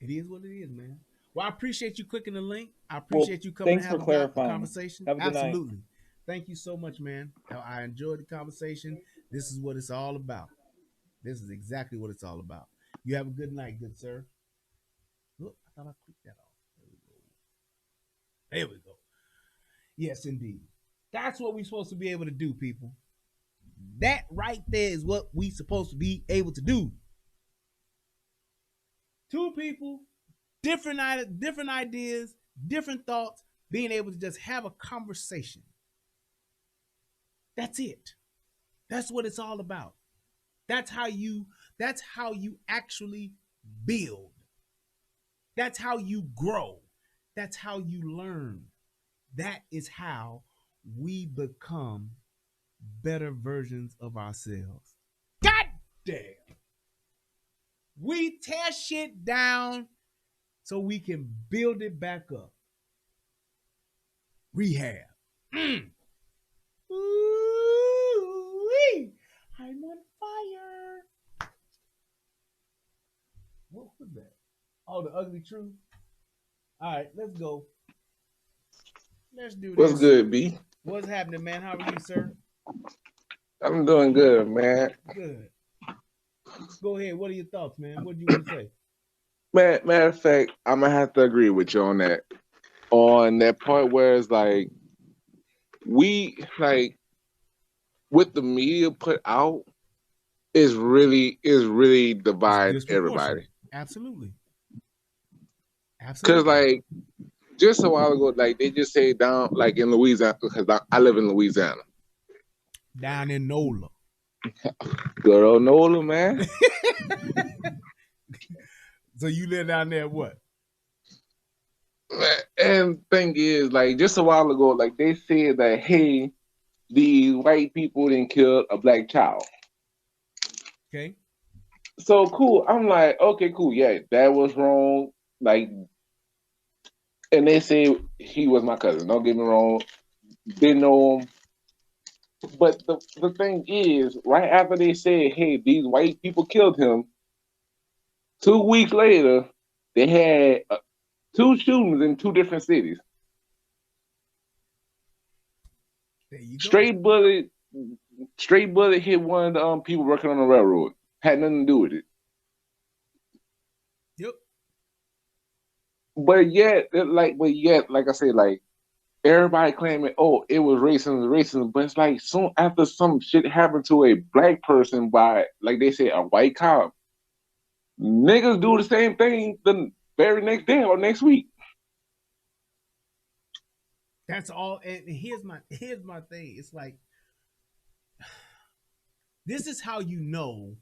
It is what it is, man. Well, I appreciate you clicking the link. I appreciate you coming thanks and for having a clarifying. conversation. Have a good night. Absolutely. Thank you so much, man. I enjoyed the conversation. This is what it's all about. This is exactly what it's all about. You have a good night, good sir. Look, I thought I clicked that off. There we go. Yes, indeed. That's what we're supposed to be able to do, people. That right there is what we're supposed to be able to do. Two people, different ideas, different thoughts, being able to just have a conversation. That's it. That's what it's all about. That's how you actually build. That's how you grow. That's how you learn. That is how we become better versions of ourselves. God damn. We tear shit down so we can build it back up. Rehab. Ooh-wee. I'm on fire. What was that? Oh, the ugly truth. All right, let's go. Let's do this. What's good, B? What's happening, man? How are you, sir? I'm doing good, man. Good. Go ahead. What are your thoughts, man? What do you want to say? Matter of fact, I'm gonna have to agree with you on that. On that part where it's like we what the media put out is really divide everybody. Absolutely. Because like just a while ago, like they just say down like in Louisiana, because I live in Louisiana. Down in NOLA. Good old NOLA, man. So you live down there what? And thing is, like just a while ago, like they said that, hey, these white people didn't kill a black child. Okay. So cool. I'm like, okay, cool. Yeah, that was wrong. Like, and they say he was my cousin. Don't get me wrong. Didn't know him. But the thing is, right after they said, hey, these white people killed him, 2 weeks later, they had 2 shootings in 2 different cities. There you go. Straight bullet hit one of the people working on the railroad. Had nothing to do with it. Yep. But yet, like I said, like everybody claiming, oh, it was racism. But it's like soon after some shit happened to a black person by, like they say, a white cop, niggas do the same thing the very next day or next week. That's all. And here's my thing. It's like, this is how you know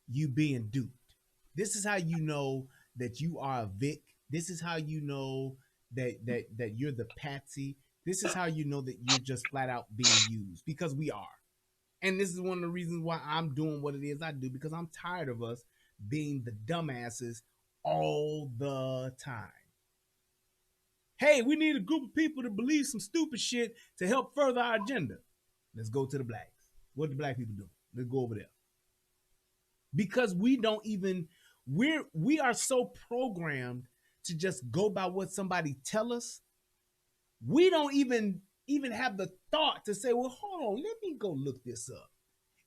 you being duped. This is how you know that you are a Vic. This is how you know that you're the patsy. This is how you know that you're just flat out being used, because we are. And this is one of the reasons why I'm doing what it is I do, because I'm tired of us being the dumbasses all the time. Hey, we need a group of people to believe some stupid shit to help further our agenda. Let's go to the blacks. What the black people do? Let's go over there. Because we are so programmed to just go by what somebody tell us. We don't even have the thought to say, well, hold on, let me go look this up.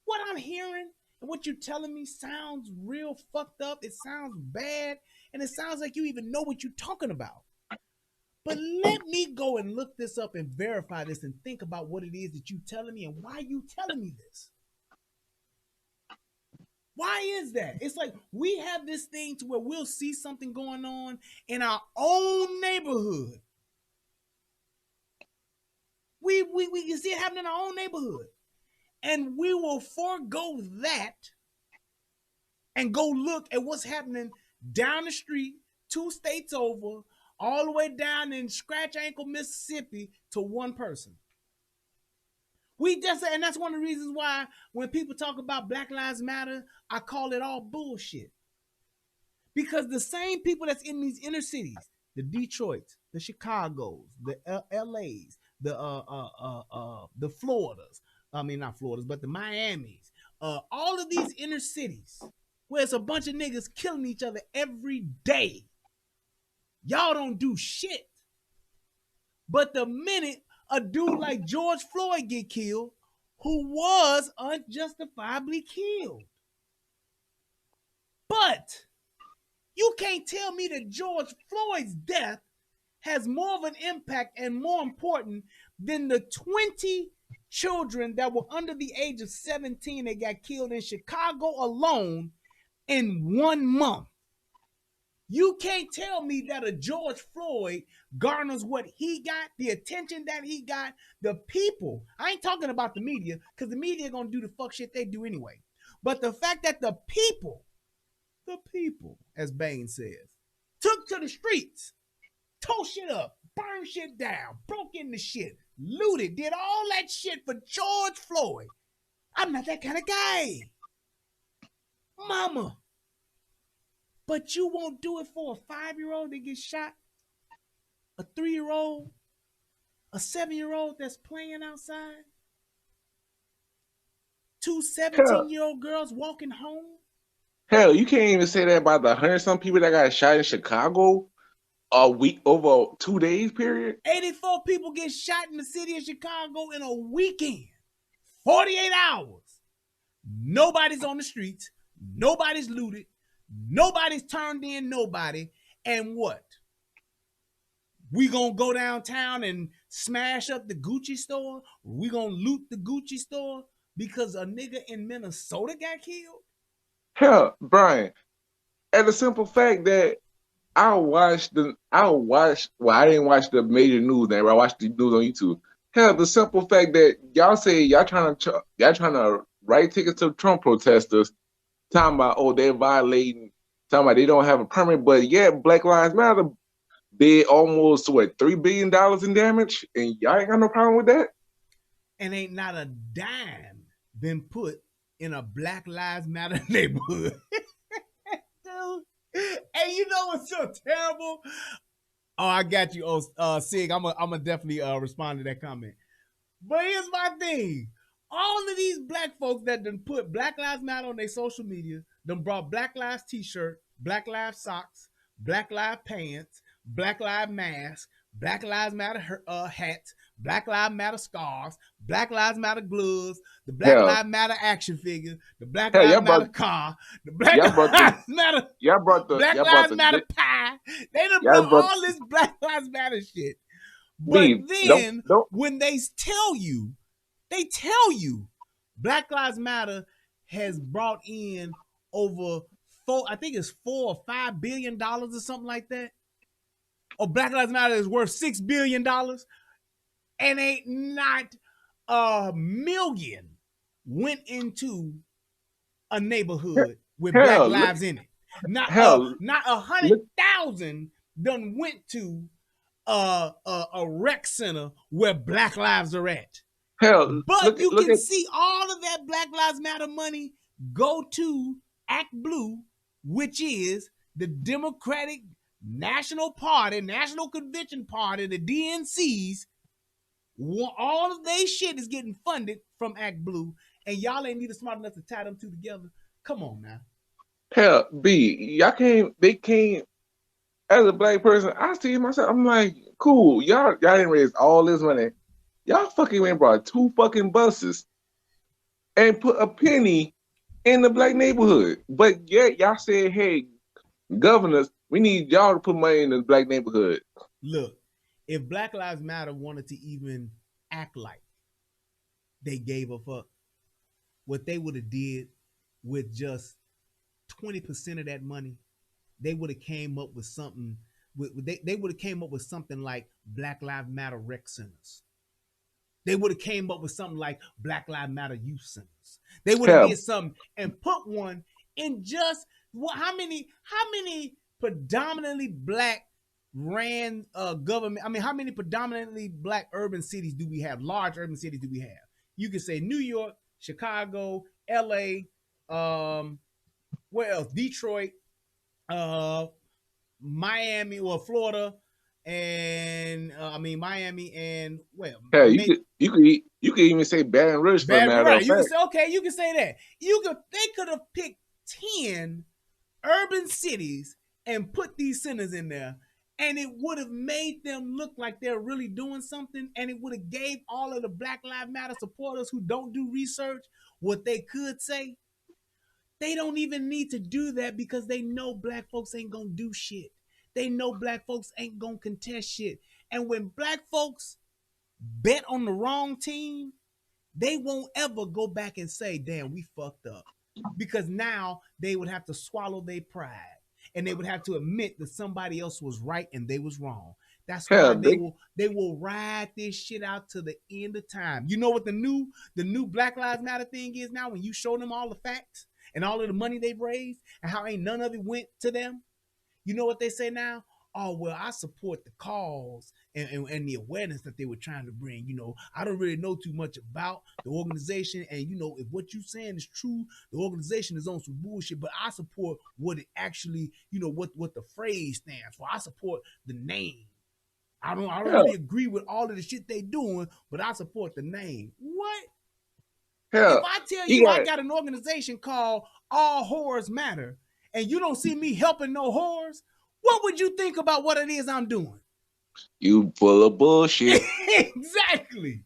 What I'm hearing and what you're telling me sounds real fucked up. It sounds bad. And it sounds like you even know what you're talking about. But let me go and look this up and verify this and think about what it is that you're telling me and why you telling me this. Why is that? It's like we have this thing to where we'll see something going on in our own neighborhood. We see it happening in our own neighborhood. And we will forego that and go look at what's happening down the street, 2 states over, all the way down in Scratch Ankle, Mississippi, to one person. And that's one of the reasons why when people talk about Black Lives Matter, I call it all bullshit. Because the same people that's in these inner cities, the Detroits, the Chicagos, the LAs, the Floridas, I mean not Floridas, but the Miamis, all of these inner cities where it's a bunch of niggas killing each other every day. Y'all don't do shit. But the minute a dude like George Floyd get killed, who was unjustifiably killed. But you can't tell me that George Floyd's death has more of an impact and more important than the 20 children that were under the age of 17 that got killed in Chicago alone in 1 month. You can't tell me that a George Floyd garners what he got, the attention that he got, the people. I ain't talking about the media, because the media gonna do the fuck shit they do anyway. But the fact that the people, as Bane says, took to the streets, tore shit up, burned shit down, broke into shit, looted, did all that shit for George Floyd. I'm not that kind of guy. Mama. But you won't do it for a 5-year-old that gets shot, a 3-year-old, a 7-year-old that's playing outside, 2 17-year-old girls walking home. Hell, you can't even say that about the 100-some people that got shot in Chicago a week, over 2 days period. 84 people get shot in the city of Chicago in a weekend. 48 hours. Nobody's on the streets. Nobody's looted. Nobody's turned in nobody. And what? We gonna go downtown and smash up the Gucci store? We gonna loot the Gucci store because a nigga in Minnesota got killed? Hell, Brian, and the simple fact that well, I didn't watch the major news there, but I watched the news on YouTube. Hell, the simple fact that y'all say y'all trying to write tickets to Trump protesters, talking about, oh, they're violating, talking about they don't have a permit, but yet Black Lives Matter did almost, $3 billion in damage, and y'all ain't got no problem with that? And ain't not a dime been put in a Black Lives Matter neighborhood. Dude. And you know what's so terrible? Oh, I got you, Sig. I'm gonna definitely respond to that comment. But here's my thing. All of these black folks that done put Black Lives Matter on their social media, done brought Black Lives t-shirt, Black Lives socks, Black Lives pants, Black Lives mask, Black Lives Matter hats, Black Lives Matter scarves, Black Lives Matter gloves, the Black Lives Matter action figure, the Black Lives Matter car, the Black Lives Matter Black Lives Matter pie. They done brought all this Black Lives Matter shit. But then when they tell you Black Lives Matter has brought in over $4 or $5 billion or something like that. Or Black Lives Matter is worth $6 billion, and ain't not $1 million went into a neighborhood with Black Lives in it. Not 100,000 done went to a rec center where Black Lives are at. But you can see all of that Black Lives Matter money go to Act Blue, which is the Democratic National Party, National Convention Party, the DNCs. All of their shit is getting funded from Act Blue, and y'all ain't even smart enough to tie them two together. Come on now. Hell, they came, as a black person, I see myself, I'm like, cool, y'all didn't raise all this money. Y'all fucking went and brought 2 fucking buses and put a penny in the black neighborhood. But yet y'all said, hey, governors, we need y'all to put money in the black neighborhood. Look, if Black Lives Matter wanted to even act like they gave a fuck, what they would have did with just 20% of that money, they would have came up with something. They would have came up with something like Black Lives Matter rec centers. They would have came up with something like Black Lives Matter youth centers. They would have did something and put one in just How many predominantly black ran government? I mean, how many predominantly black urban cities do we have? Large urban cities do we have? You can say New York, Chicago, LA, where else? Detroit, Miami or Florida, and Miami and Hell, you could even say Baton Rouge for a matter right. of You can fact. say, okay, you can say that. They could have picked 10 urban cities and put these centers in there, and it would have made them look like they're really doing something, and it would have gave all of the Black Lives Matter supporters who don't do research what they could say. They don't even need to do that because they know black folks ain't gonna do shit. They know black folks ain't gonna contest shit. And when black folks bet on the wrong team, they won't ever go back and say, damn, we fucked up. Because now they would have to swallow their pride and they would have to admit that somebody else was right and they was wrong. That's why they will ride this shit out to the end of time. You know what the new Black Lives Matter thing is now? When you show them all the facts and all of the money they've raised and how ain't none of it went to them, you know what they say now? Oh, well, I support the cause and the awareness that they were trying to bring. You know, I don't really know too much about the organization. And, you know, if what you're saying is true, the organization is on some bullshit, but I support what it actually, you know, what the phrase stands for. I support the name. I don't really agree with all of the shit they doing, but I support the name. What? If I tell you I got an organization called All Whores Matter, and you don't see me helping no whores, what would you think about what it is I'm doing? You full of bullshit. Exactly.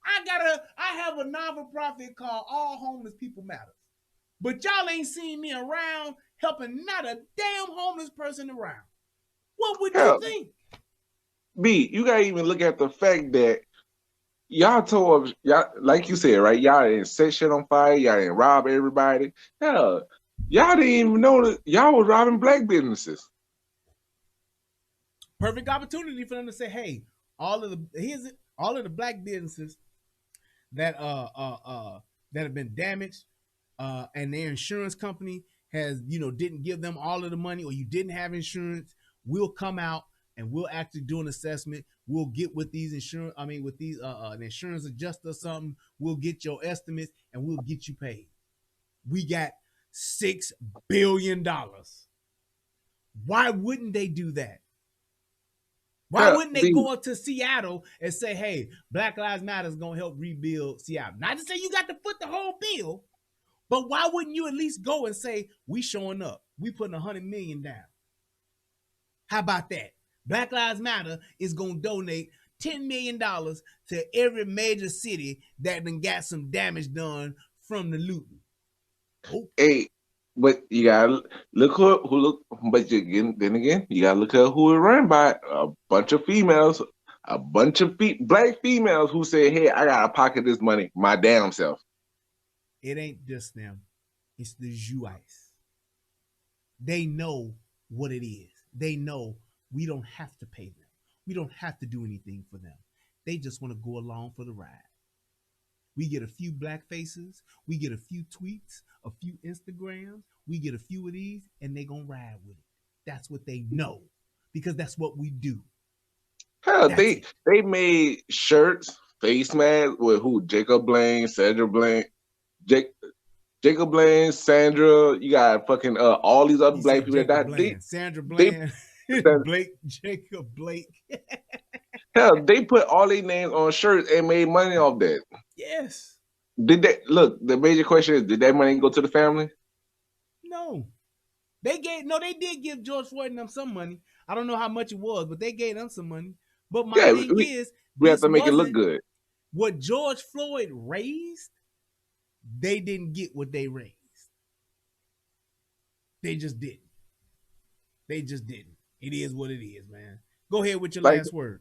I have a non-for-profit called All Homeless People Matter. But y'all ain't seen me around helping not a damn homeless person around. What would you think? B, you gotta even look at the fact that y'all told y'all, like you said, right? Y'all didn't set shit on fire, y'all didn't rob everybody. Hell, y'all didn't even know that y'all was robbing black businesses. Perfect opportunity for them to say, hey, all of the black businesses that have been damaged, and their insurance company has, you know, didn't give them all of the money, or you didn't have insurance, we'll come out and we'll actually do an assessment. We'll get with these an insurance adjuster or something. We'll get your estimates and we'll get you paid. We got $6 billion. Why wouldn't they do that? Why wouldn't they go up to Seattle and say, hey, Black Lives Matter is going to help rebuild Seattle? Not to say you got to foot the whole bill, but why wouldn't you at least go and say, we showing up. We putting $100 million down. How about that? Black Lives Matter is going to donate $10 million to every major city that done got some damage done from the looting. Oh. Hey, but you gotta look who look. But then again, you gotta look at who it run by. A bunch of females, a bunch of black females who say, "Hey, I gotta pocket this money my damn self." It ain't just them; it's the Jewites. They know what it is. They know we don't have to pay them. We don't have to do anything for them. They just want to go along for the ride. We get a few black faces, we get a few tweets, a few Instagrams, we get a few of these, and they gonna ride with it. That's what they know, because that's what we do. Hell, they made shirts, face masks with who? Jacob Blaine, Sandra Blaine, Jacob Blaine, Sandra. You got fucking all these other black people that died. Sandra Blaine, Blake, Jacob Blake. Hell, they put all their names on shirts and made money off that. Yes. Did they look? The major question is: did that money go to the family? No. They did give George Floyd and them some money. I don't know how much it was, but they gave them some money. But my thing is, we have to make it look good. What George Floyd raised, they didn't get what they raised. They just didn't. They just didn't. It is what it is, man. Go ahead with your last word.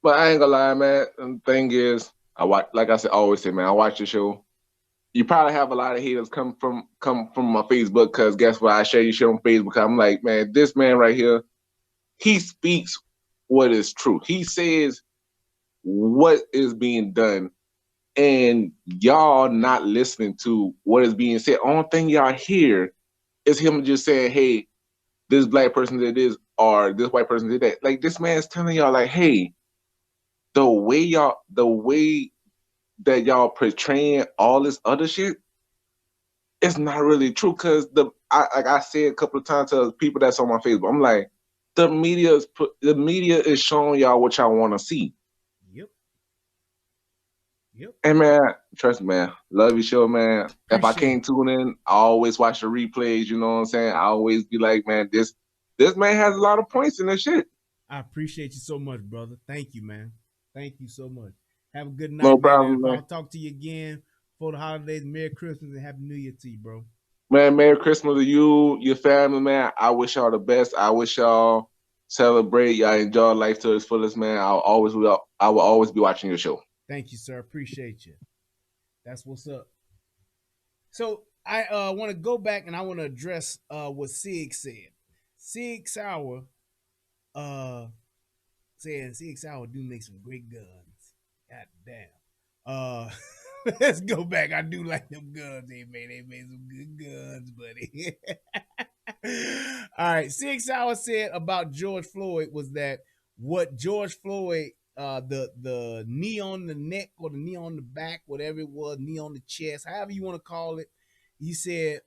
But I ain't gonna lie, man. And the thing is, I watch, like I said, always say, man, I watch the show. You probably have a lot of haters come from my Facebook, because guess what? I share your shit on Facebook. I'm like, man, this man right here, he speaks what is true. He says what is being done, and y'all not listening to what is being said. Only thing y'all hear it's him just saying, hey, this black person did this or this white person did that. Like this man's telling y'all, like, hey, the way that y'all portraying all this other shit, it's not really true. Cause like I said a couple of times to people that's on my Facebook, I'm like, the media is showing y'all what y'all want to see. Yep. And man, trust me, man, love your show, man. If I can't tune in, I always watch the replays. You know what I'm saying? I always be like, man, this man has a lot of points in this shit. I appreciate you so much, brother. Thank you, man. Thank you so much. Have a good night, No man. problem, And if man. I don't talk to you again for the holidays, Merry Christmas and Happy New Year to you, bro. Man, Merry Christmas to you, your family, man. I wish y'all the best. I wish y'all celebrate. Y'all enjoy life to its fullest, man. I will always be watching your show. Thank you, sir. Appreciate you. That's what's up. So I want to go back and I want to address what Sig said. Sig Sauer saying Sig Sauer do make some great guns. God damn. Let's go back. I do like them guns they made. They made some good guns, buddy. All right. Sig Sauer said about George Floyd was that what George Floyd, the knee on the neck or the knee on the back, whatever it was, knee on the chest, however you want to call it, he said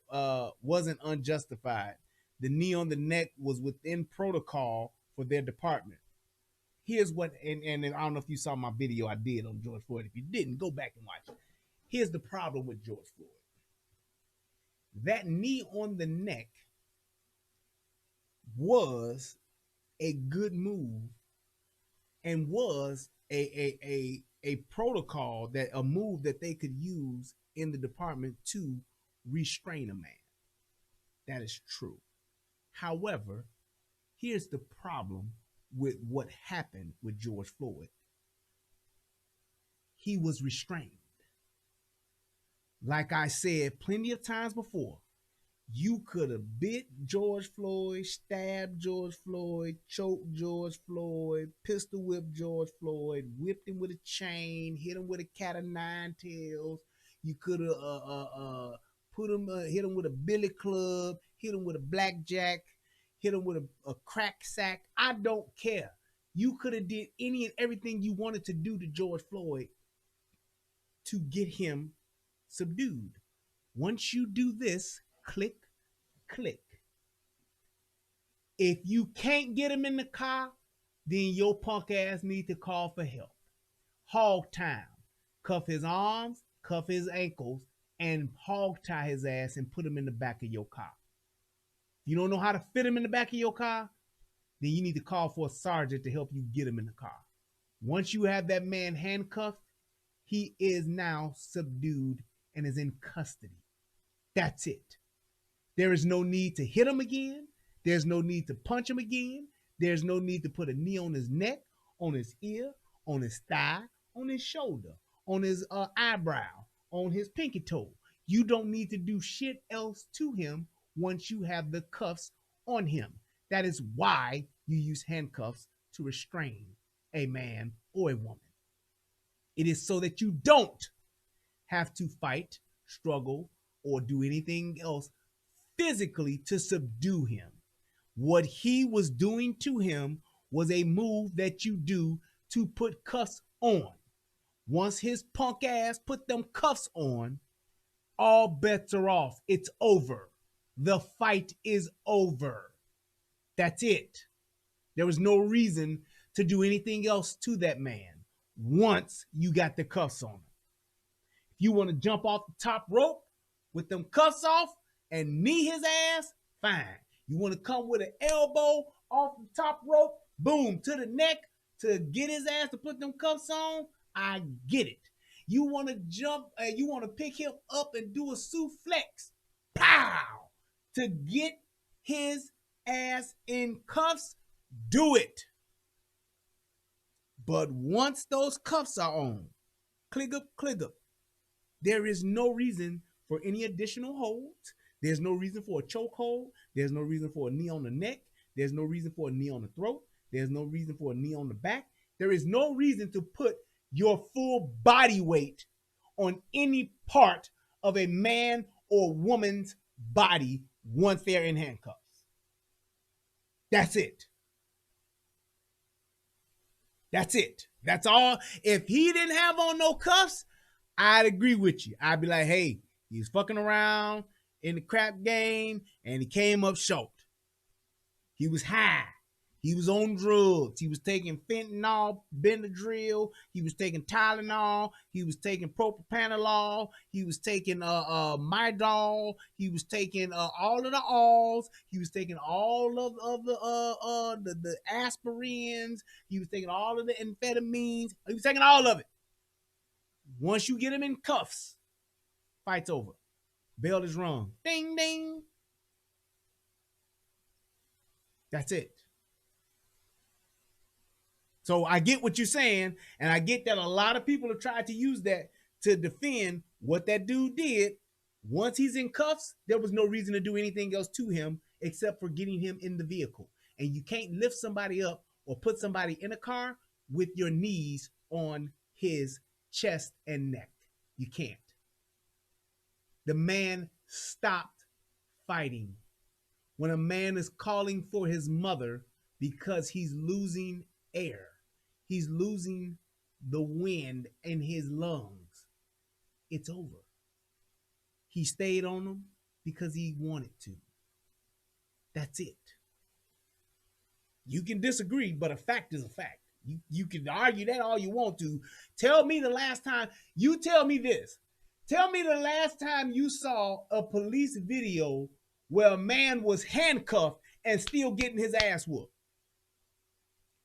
wasn't unjustified. The knee on the neck was within protocol for their department. Here's what, and I don't know if you saw my video I did on George Floyd. If you didn't, go back and watch it. Here's the problem with George Floyd. That knee on the neck was a good move and was a protocol, that a move that they could use in the department to restrain a man. That is true. However, here's the problem with what happened with George Floyd. He was restrained. Like I said plenty of times before, you could have bit George Floyd, stabbed George Floyd, choked George Floyd, pistol whipped George Floyd, whipped him with a chain, hit him with a cat of nine tails. You could have hit him with a billy club, hit him with a blackjack, hit him with a crack sack. I don't care. You could have did any and everything you wanted to do to George Floyd to get him subdued. Once you do this, click, click. If you can't get him in the car, then your punk ass need to call for help. Hog time. Cuff his arms, cuff his ankles, and hog tie his ass and put him in the back of your car. You don't know how to fit him in the back of your car? Then you need to call for a sergeant to help you get him in the car. Once you have that man handcuffed, he is now subdued and is in custody. That's it. There is no need to hit him again. There's no need to punch him again. There's no need to put a knee on his neck, on his ear, on his thigh, on his shoulder, on his eyebrow, on his pinky toe. You don't need to do shit else to him once you have the cuffs on him. That is why you use handcuffs to restrain a man or a woman. It is so that you don't have to fight, struggle, or do anything else physically to subdue him. What he was doing to him was a move that you do to put cuffs on. Once his punk ass put them cuffs on, all bets are off. It's over. The fight is over. That's it. There was no reason to do anything else to that man once you got the cuffs on him. If you want to jump off the top rope with them cuffs off and knee his ass, fine. You want to come with an elbow off the top rope, boom, to the neck to get his ass to put them cuffs on, I get it. You want to jump, you want to pick him up and do a suplex, pow, to get his ass in cuffs, do it. But once those cuffs are on, click up, there is no reason for any additional holds. There's no reason for a choke hold. There's no reason for a knee on the neck. There's no reason for a knee on the throat. There's no reason for a knee on the back. There is no reason to put your full body weight on any part of a man or woman's body once they're in handcuffs. That's it. That's it. That's all. If he didn't have on no cuffs, I'd agree with you. I'd be like, hey, he's fucking around in the crap game and he came up short. He was high. He was on drugs. He was taking fentanyl, Benadryl. He was taking Tylenol. He was taking propanolol. He was taking Midol. He was taking all of the alls. He was taking all of the aspirins. He was taking all of the amphetamines. He was taking all of it. Once you get him in cuffs, fight's over. Bell is rung. Ding, ding. That's it. So I get what you're saying, and I get that a lot of people have tried to use that to defend what that dude did. Once he's in cuffs, there was no reason to do anything else to him except for getting him in the vehicle. And you can't lift somebody up or put somebody in a car with your knees on his chest and neck. You can't. The man stopped fighting. When a man is calling for his mother because he's losing air, he's losing the wind in his lungs, it's over. He stayed on them because he wanted to. That's it. You can disagree, but a fact is a fact. You can argue that all you want to. Tell me the last time, you tell me this. Tell me the last time you saw a police video where a man was handcuffed and still getting his ass whooped.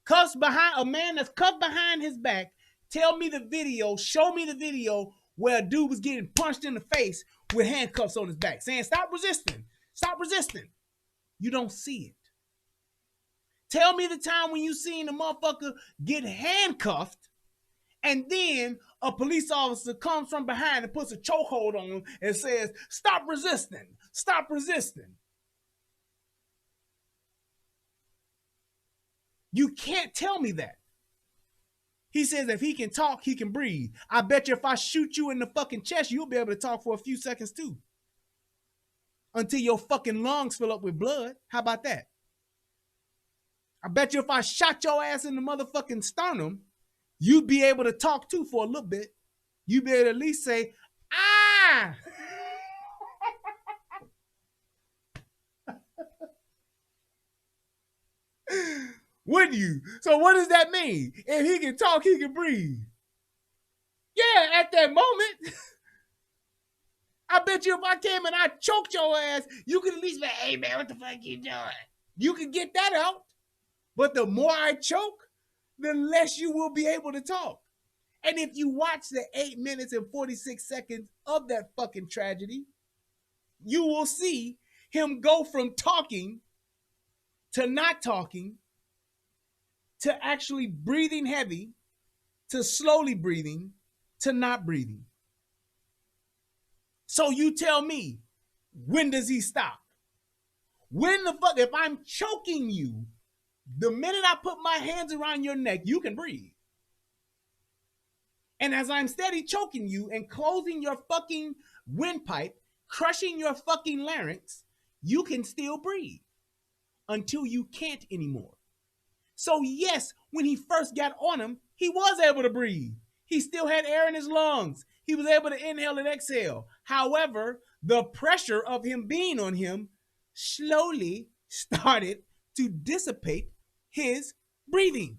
Cuffs behind, a man that's cuffed behind his back. Tell me the video, show me the video where a dude was getting punched in the face with handcuffs on his back, saying, stop resisting, stop resisting. You don't see it. Tell me the time when you seen a motherfucker get handcuffed and then a police officer comes from behind and puts a chokehold on him and says, stop resisting, stop resisting. You can't tell me that. He says if he can talk, he can breathe. I bet you if I shoot you in the fucking chest, you'll be able to talk for a few seconds too. Until your fucking lungs fill up with blood. How about that? I bet you if I shot your ass in the motherfucking sternum, you'd be able to talk too for a little bit. You'd be able to at least say, ah! Wouldn't you? So what does that mean? If he can talk, he can breathe. Yeah, at that moment. I bet you if I came and I choked your ass, you could at least be, hey man, what the fuck you doing? You could get that out. But the more I choke, the less you will be able to talk. And if you watch the 8 minutes and 46 seconds of that fucking tragedy, you will see him go from talking to not talking to actually breathing heavy to slowly breathing to not breathing. So you tell me, when does he stop? When the fuck, if I'm choking you, the minute I put my hands around your neck, you can breathe. And as I'm steady choking you and closing your fucking windpipe, crushing your fucking larynx, you can still breathe until you can't anymore. So yes, when he first got on him, he was able to breathe. He still had air in his lungs. He was able to inhale and exhale. However, the pressure of him being on him slowly started to dissipate his breathing.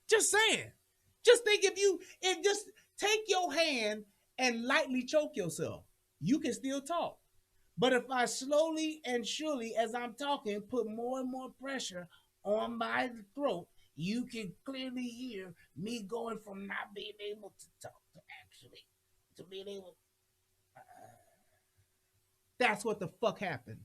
Just saying. Just think if just take your hand and lightly choke yourself, you can still talk. But if I slowly and surely, as I'm talking, put more and more pressure on my throat, you can clearly hear me going from not being able to talk to actually to being able. That's what the fuck happened.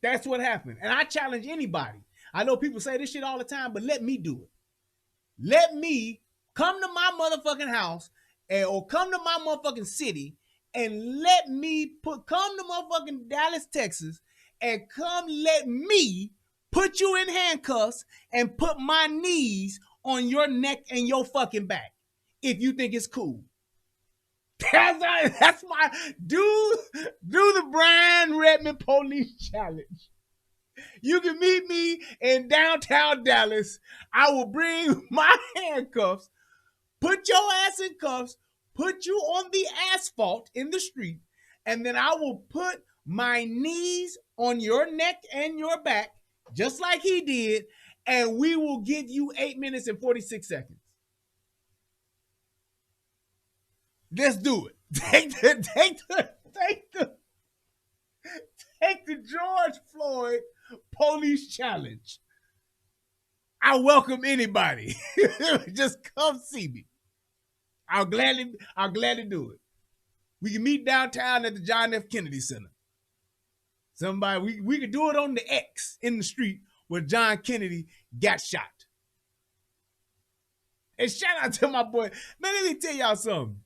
That's what happened. And I challenge anybody. I know people say this shit all the time, but let me do it. Let me come to my motherfucking house or come to my motherfucking city and let me come to motherfucking Dallas, Texas, and come let me put you in handcuffs and put my knees on your neck and your fucking back. if you think it's cool. That's my do the Brian Redmond Police Challenge. You can meet me in downtown Dallas. I will bring my handcuffs, put your ass in cuffs, put you on the asphalt in the street, and then I will put my knees on your neck and your back, just like he did, and we will give you 8 minutes and 46 seconds. Let's do it. Take the George Floyd Police Challenge. I welcome anybody. Just come see me. I'll gladly do it. We can meet downtown at the John F. Kennedy Center. We could do it on the X in the street where John Kennedy got shot. And shout out to my boy. Man, let me tell y'all something.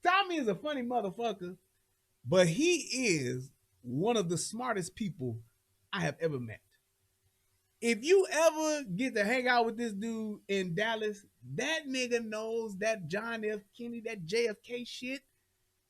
Tommy is a funny motherfucker, but he is one of the smartest people I have ever met. If you ever get to hang out with this dude in Dallas, that nigga knows that John F. Kennedy, that JFK shit.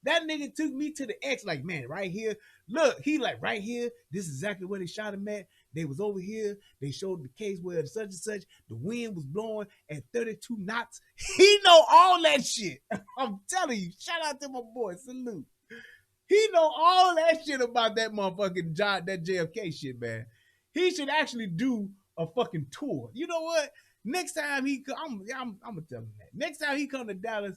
That nigga took me to the X, like, man, right here. Look, he like, right here, this is exactly where they shot him at. They was over here. They showed the case where such and such, the wind was blowing at 32 knots. He know all that shit. I'm telling you, shout out to my boy, salute. He know all that shit about that motherfucking that JFK shit, man. He should actually do a fucking tour. You know what? Next time he come, I'm gonna tell him that. Next time he come to Dallas,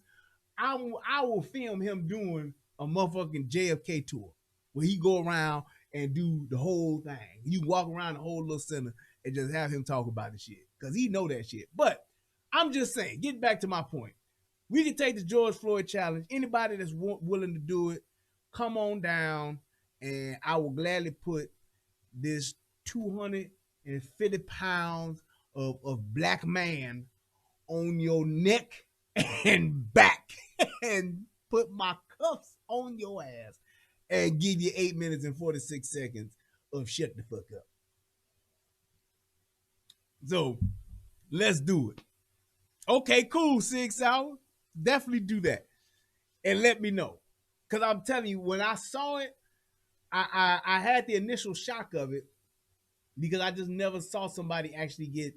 I will film him doing a motherfucking JFK tour where he go around and do the whole thing. You walk around the whole little center and just have him talk about the shit because he know that shit. But I'm just saying, get back to my point. We can take the George Floyd challenge. Anybody that's willing to do it, come on down, and I will gladly put this 250 pounds of black man on your neck and back and put my cuffs on your ass and give you 8 minutes and 46 seconds of shut the fuck up. So let's do it. Okay, cool, 6 hours. Definitely do that. And let me know. Because I'm telling you, when I saw it, I had the initial shock of it because I just never saw somebody actually get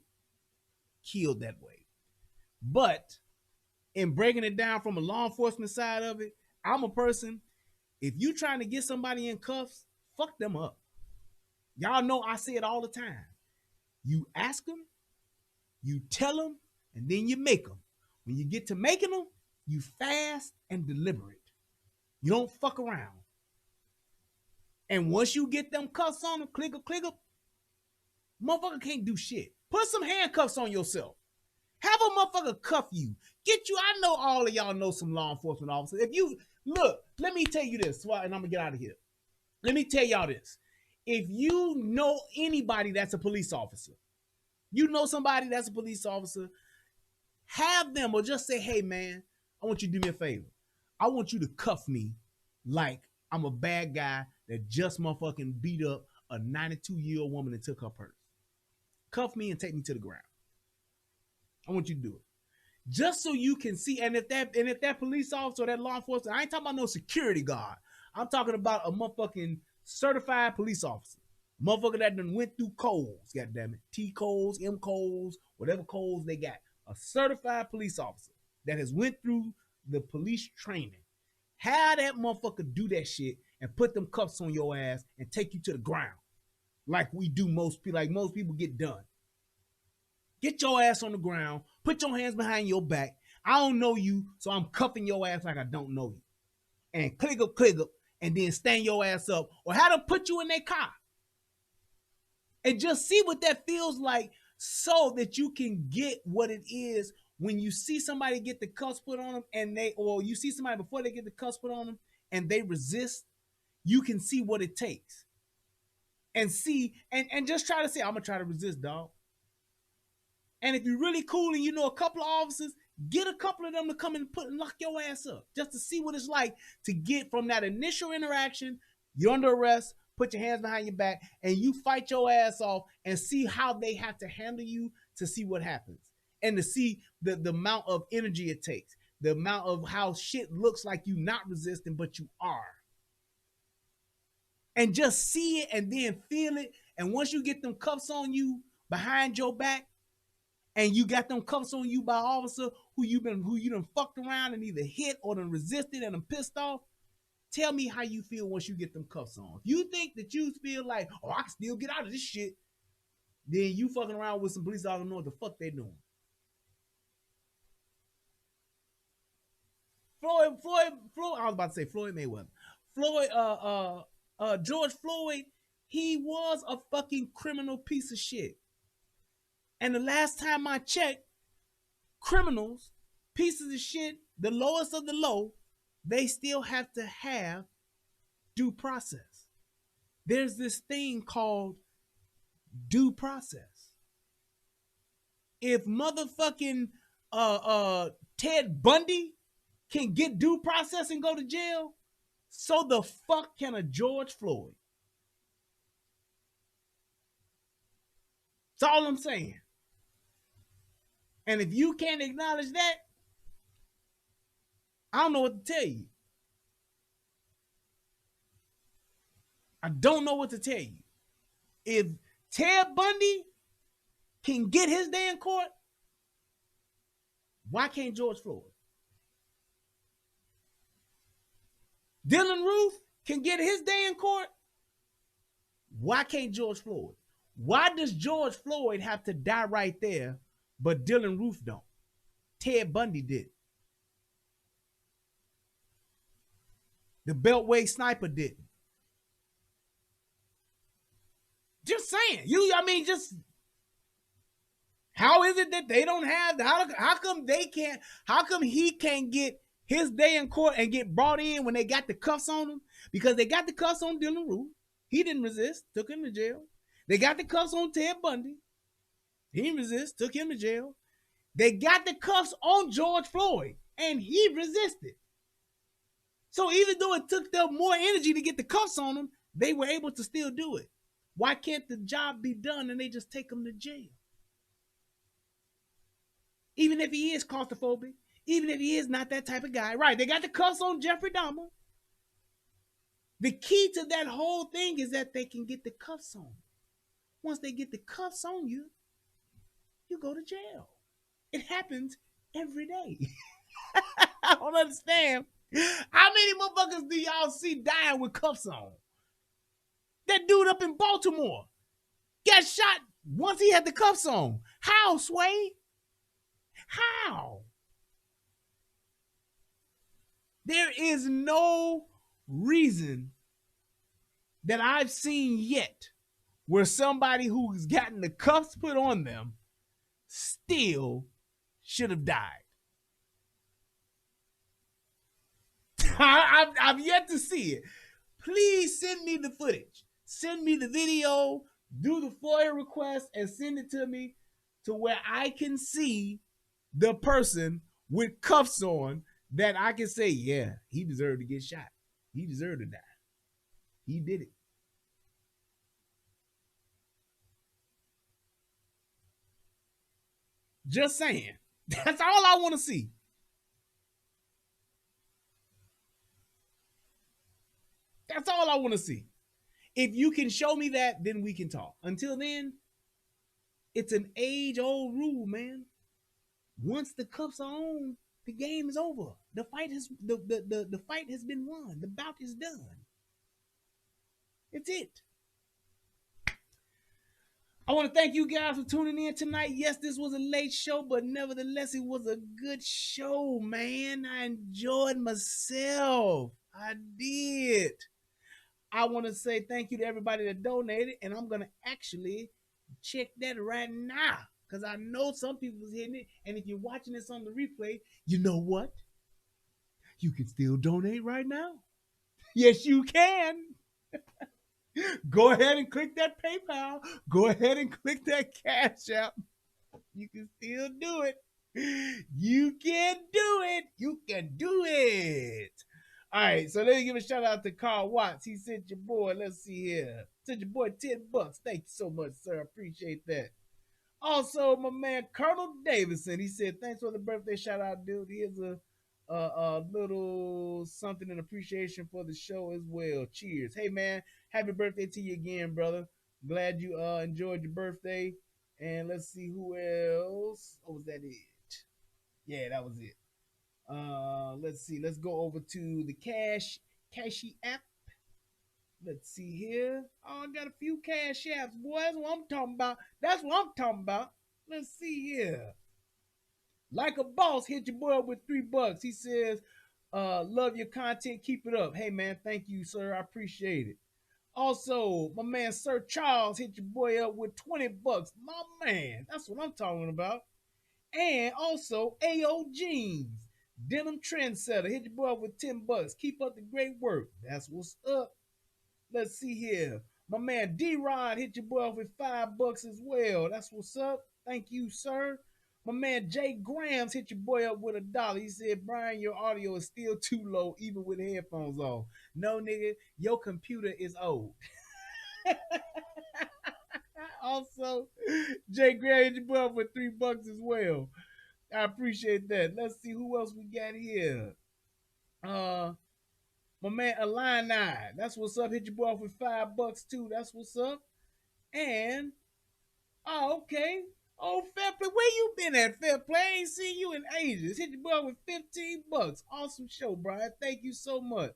killed that way. But in breaking it down from a law enforcement side of it, I'm a person, if you trying to get somebody in cuffs, fuck them up. Y'all know I say it all the time. You ask them, you tell them, and then you make them. When you get to making them, you fast and deliberate. You don't fuck around. And once you get them cuffs on them, click up, motherfucker can't do shit. Put some handcuffs on yourself. Have a motherfucker cuff you. Get you. I know all of y'all know some law enforcement officers. If you look, let me tell you this, and I'm gonna get out of here. Let me tell y'all this. If you know anybody that's a police officer, you know somebody that's a police officer, have them or just say, hey man, I want you to do me a favor. I want you to cuff me like I'm a bad guy that just motherfucking beat up a 92-year-old woman and took her purse. Cuff me and take me to the ground. I want you to do it. Just so you can see, and if that police officer or that law enforcement, I ain't talking about no security guard. I'm talking about a motherfucking certified police officer. Motherfucker that done went through codes, goddammit. T codes, M codes, whatever codes they got. A certified police officer that has went through the police training. Have that motherfucker do that shit and put them cuffs on your ass and take you to the ground. Like we do most people, like most people get done. Get your ass on the ground, put your hands behind your back. I don't know you, so I'm cuffing your ass like I don't know you. And click up, and then stand your ass up. Or have them put you in their car. And just see what that feels like so that you can get what it is when you see somebody get the cuffs put on them or you see somebody before they get the cuffs put on them and they resist, you can see what it takes. And see, and just try to say, I'm going to try to resist, dog. And if you're really cool and you know a couple of officers, get a couple of them to come and lock your ass up just to see what it's like to get from that initial interaction. You're under arrest, put your hands behind your back, and you fight your ass off and see how they have to handle you to see what happens. and to see the amount of energy it takes, the amount of how shit looks like you not resisting, but you are. And just see it and then feel it. And once you get them cuffs on you behind your back, and you got them cuffs on you by an officer who you done fucked around and either hit or done resisted and done pissed off, tell me how you feel once you get them cuffs on. If you think that you feel like, oh, I can still get out of this shit, then you fucking around with some police officers don't know what the fuck they doing. Floyd, I was about to say Floyd Mayweather. George Floyd, he was a fucking criminal piece of shit. And the last time I checked, criminals, pieces of shit, the lowest of the low, they still have to have due process. There's this thing called due process. If motherfucking Ted Bundy can get due process and go to jail, so the fuck can a George Floyd. That's all I'm saying. And if you can't acknowledge that, I don't know what to tell you. I don't know what to tell you. If Ted Bundy can get his day in court, why can't George Floyd? Dylan Roof can get his day in court, why can't George Floyd? Why does George Floyd have to die right there, but Dylan Roof don't? Ted Bundy did. The Beltway sniper didn't. Just saying. How is it that they don't have, how come they can't, how come he can't get his day in court and get brought in when they got the cuffs on him? Because they got the cuffs on Dylan Roof. He didn't resist, took him to jail. They got the cuffs on Ted Bundy. He didn't resist, took him to jail. They got the cuffs on George Floyd, and he resisted. So even though it took them more energy to get the cuffs on him, they were able to still do it. Why can't the job be done and they just take him to jail? Even if he is claustrophobic, even if he is not that type of guy. Right, they got the cuffs on Jeffrey Dahmer. The key to that whole thing is that they can get the cuffs on. Once they get the cuffs on you, you go to jail. It happens every day. I don't understand. How many motherfuckers do y'all see dying with cuffs on? That dude up in Baltimore got shot once he had the cuffs on. How, Sway? How? There is no reason that I've seen yet where somebody who's gotten the cuffs put on them still should have died. I've yet to see it. Please send me the footage. Send me the video, do the FOIA request, and send it to me to where I can see the person with cuffs on that I can say, yeah, he deserved to get shot. He deserved to die. He did it. Just saying. That's all I want to see. That's all I want to see. If you can show me that, then we can talk. Until then, it's an age-old rule, man. Once the cuffs are on, the game is over. The fight has the fight has been won. The bout is done. It's it. I want to thank you guys for tuning in tonight. Yes, this was a late show, but nevertheless, it was a good show, man. I enjoyed myself. I did. I want to say thank you to everybody that donated, and I'm going to actually check that right now because I know some people was hitting it, and if you're watching this on the replay, you know what? You can still donate right now. Yes, you can. Go ahead and click that PayPal. Go ahead and click that Cash App. You can still do it. You can do it. You can do it. All right, so let me give a shout out to Carl Watts. He sent your boy, let's see here. Sent your boy $10. Thank you so much, sir. I appreciate that. Also, my man Colonel Davidson, he said, "Thanks for the birthday shout out, dude. Here's a little something in appreciation for the show as well. Cheers. Hey man, happy birthday to you again, brother. Glad you enjoyed your birthday. And let's see who else. Oh, was that it? Yeah, that was it. Let's see. Let's go over to the Cashy app. Let's see here. Oh, I got a few cash apps, boy. That's what I'm talking about. That's what I'm talking about. Let's see here. Like a boss, hit your boy up with $3. He says, love your content, keep it up. Hey man, thank you, sir. I appreciate it. Also, my man Sir Charles hit your boy up with $20. My man, that's what I'm talking about. And also AO Jeans, denim trendsetter, hit your boy up with $10. Keep up the great work. That's what's up. Let's see here. My man D-Rod hit your boy off with $5 as well. That's what's up. Thank you, sir. My man Jay Grams hit your boy up with $1. He said, Brian, your audio is still too low, even with headphones on. No, nigga, your computer is old. Also, Jay Grams hit your boy up with $3 as well. I appreciate that. Let's see who else we got here. My man Illini, that's what's up. Hit your boy off with $5 too. That's what's up. And okay. Oh, Fair Play, where you been at, Fair Play? I ain't seen you in ages. Hit your boy with $15. Awesome show, Brian. Thank you so much.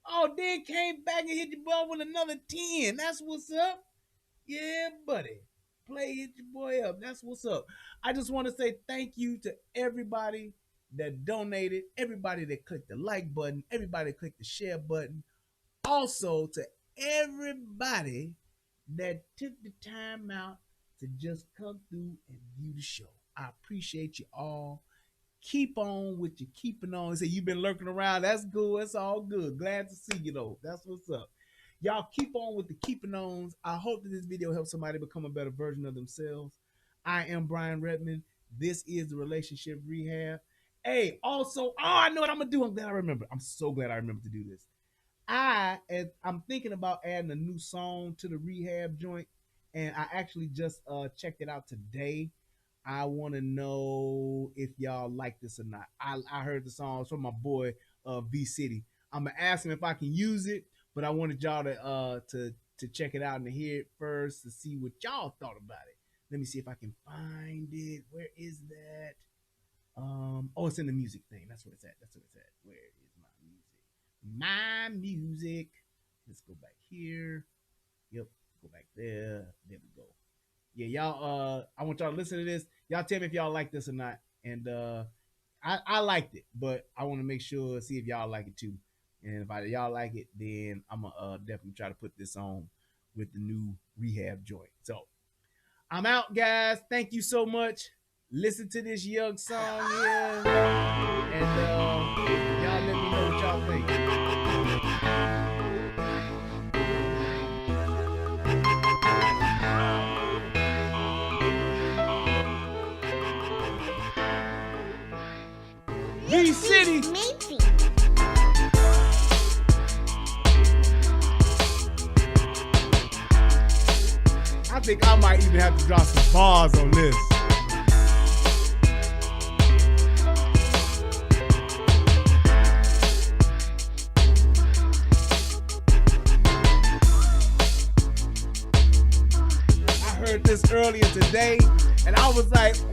Oh, then came back and hit your boy with another 10. That's what's up. Yeah, buddy. Play, hit your boy up. That's what's up. I just want to say thank you to everybody that donated, everybody that clicked the like button, everybody that clicked the share button. Also to everybody that took the time out to just come through and view the show. I appreciate you all. Keep on with you, keeping on. Say you've been lurking around. That's good. That's all good. Glad to see you though. That's what's up. Y'all keep on with the keeping ons. I hope that this video helps somebody become a better version of themselves. I am Brian Redmond. This is the Relationship Rehab. Hey, also, I know what I'm gonna do. I'm glad I remember. I'm so glad I remember to do this. I'm thinking about adding a new song to the rehab joint, and I actually just checked it out today. I want to know if y'all like this or not. I heard the song from my boy V City. I'm gonna ask him if I can use it, but I wanted y'all to check it out and to hear it first to see what y'all thought about it. Let me see if I can find it. Where is that? Oh, it's in the music thing. That's what it's at. Where is my music? Let's go back here. Yep, go back there. There we go. Yeah, y'all, I want y'all to listen to this. Y'all tell me if y'all like this or not. And I liked it, but I want to make sure, see if y'all like it too. And if y'all like it, then I'm gonna definitely try to put this on with the new rehab joint. So I'm out, guys. Thank you so much. Listen to this young song here, and y'all let me know what y'all think. V-City. I think I might even have to drop some bars on this. This earlier today, and I was like, ooh,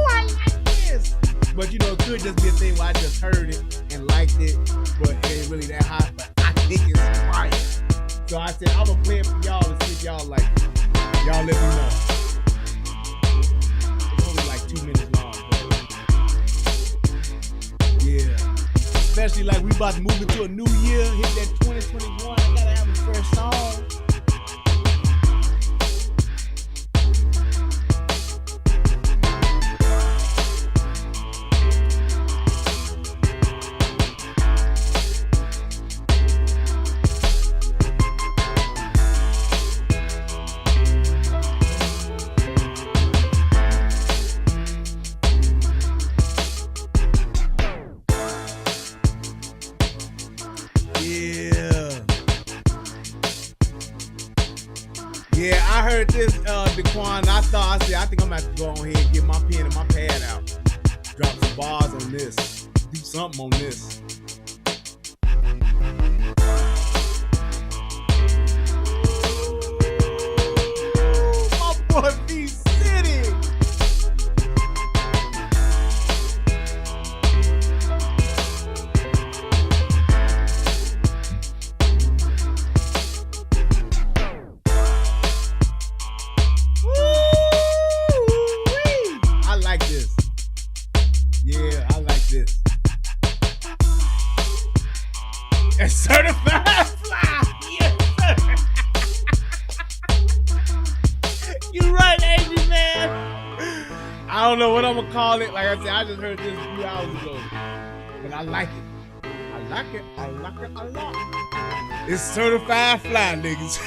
I like this. But you know, it could just be a thing where I just heard it and liked it, but it ain't really that hot. But I think it's fire. So I said, I'm gonna play it for y'all and see if y'all like it. Y'all let me know. It's only like 2 minutes long, but yeah. Especially like we about to move into a new year, hit that 2021. I gotta have a fresh song. I think I'm gonna have to go on here and get my pen and my pad out. Drop some bars on this. Do something on this. My boy B-City. I like this. Yeah, I like this. A certified fly. Yes, sir. You right, Adrian, man. I don't know what I'm gonna call it. Like I said, I just heard this a few hours ago, but I like it. I like it. I like it a lot. It's certified fly, niggas.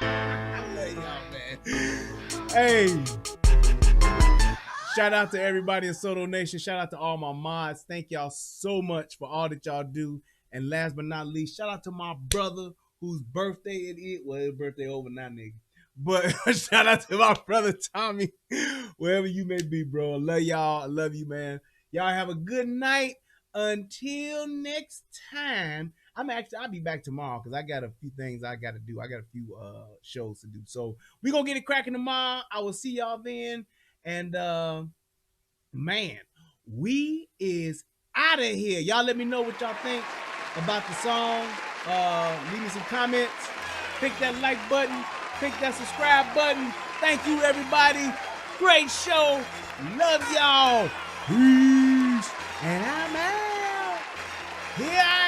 I love y'all, man. Hey. Shout out to everybody in Soto Nation. Shout out to all my mods. Thank y'all so much for all that y'all do. And last but not least, shout out to my brother whose birthday it is. Well, his birthday over now, nigga. But shout out to my brother Tommy, wherever you may be, bro. I love y'all. I love you, man. Y'all have a good night. Until next time. I'll be back tomorrow because I got a few things I got to do. I got a few shows to do. So we're going to get it cracking tomorrow. I will see y'all then. And man, we is out of here. Y'all let me know what y'all think about the song. Leave me some comments. Click that like button. Click that subscribe button. Thank you, everybody. Great show. Love y'all. Peace. And I'm out. Here I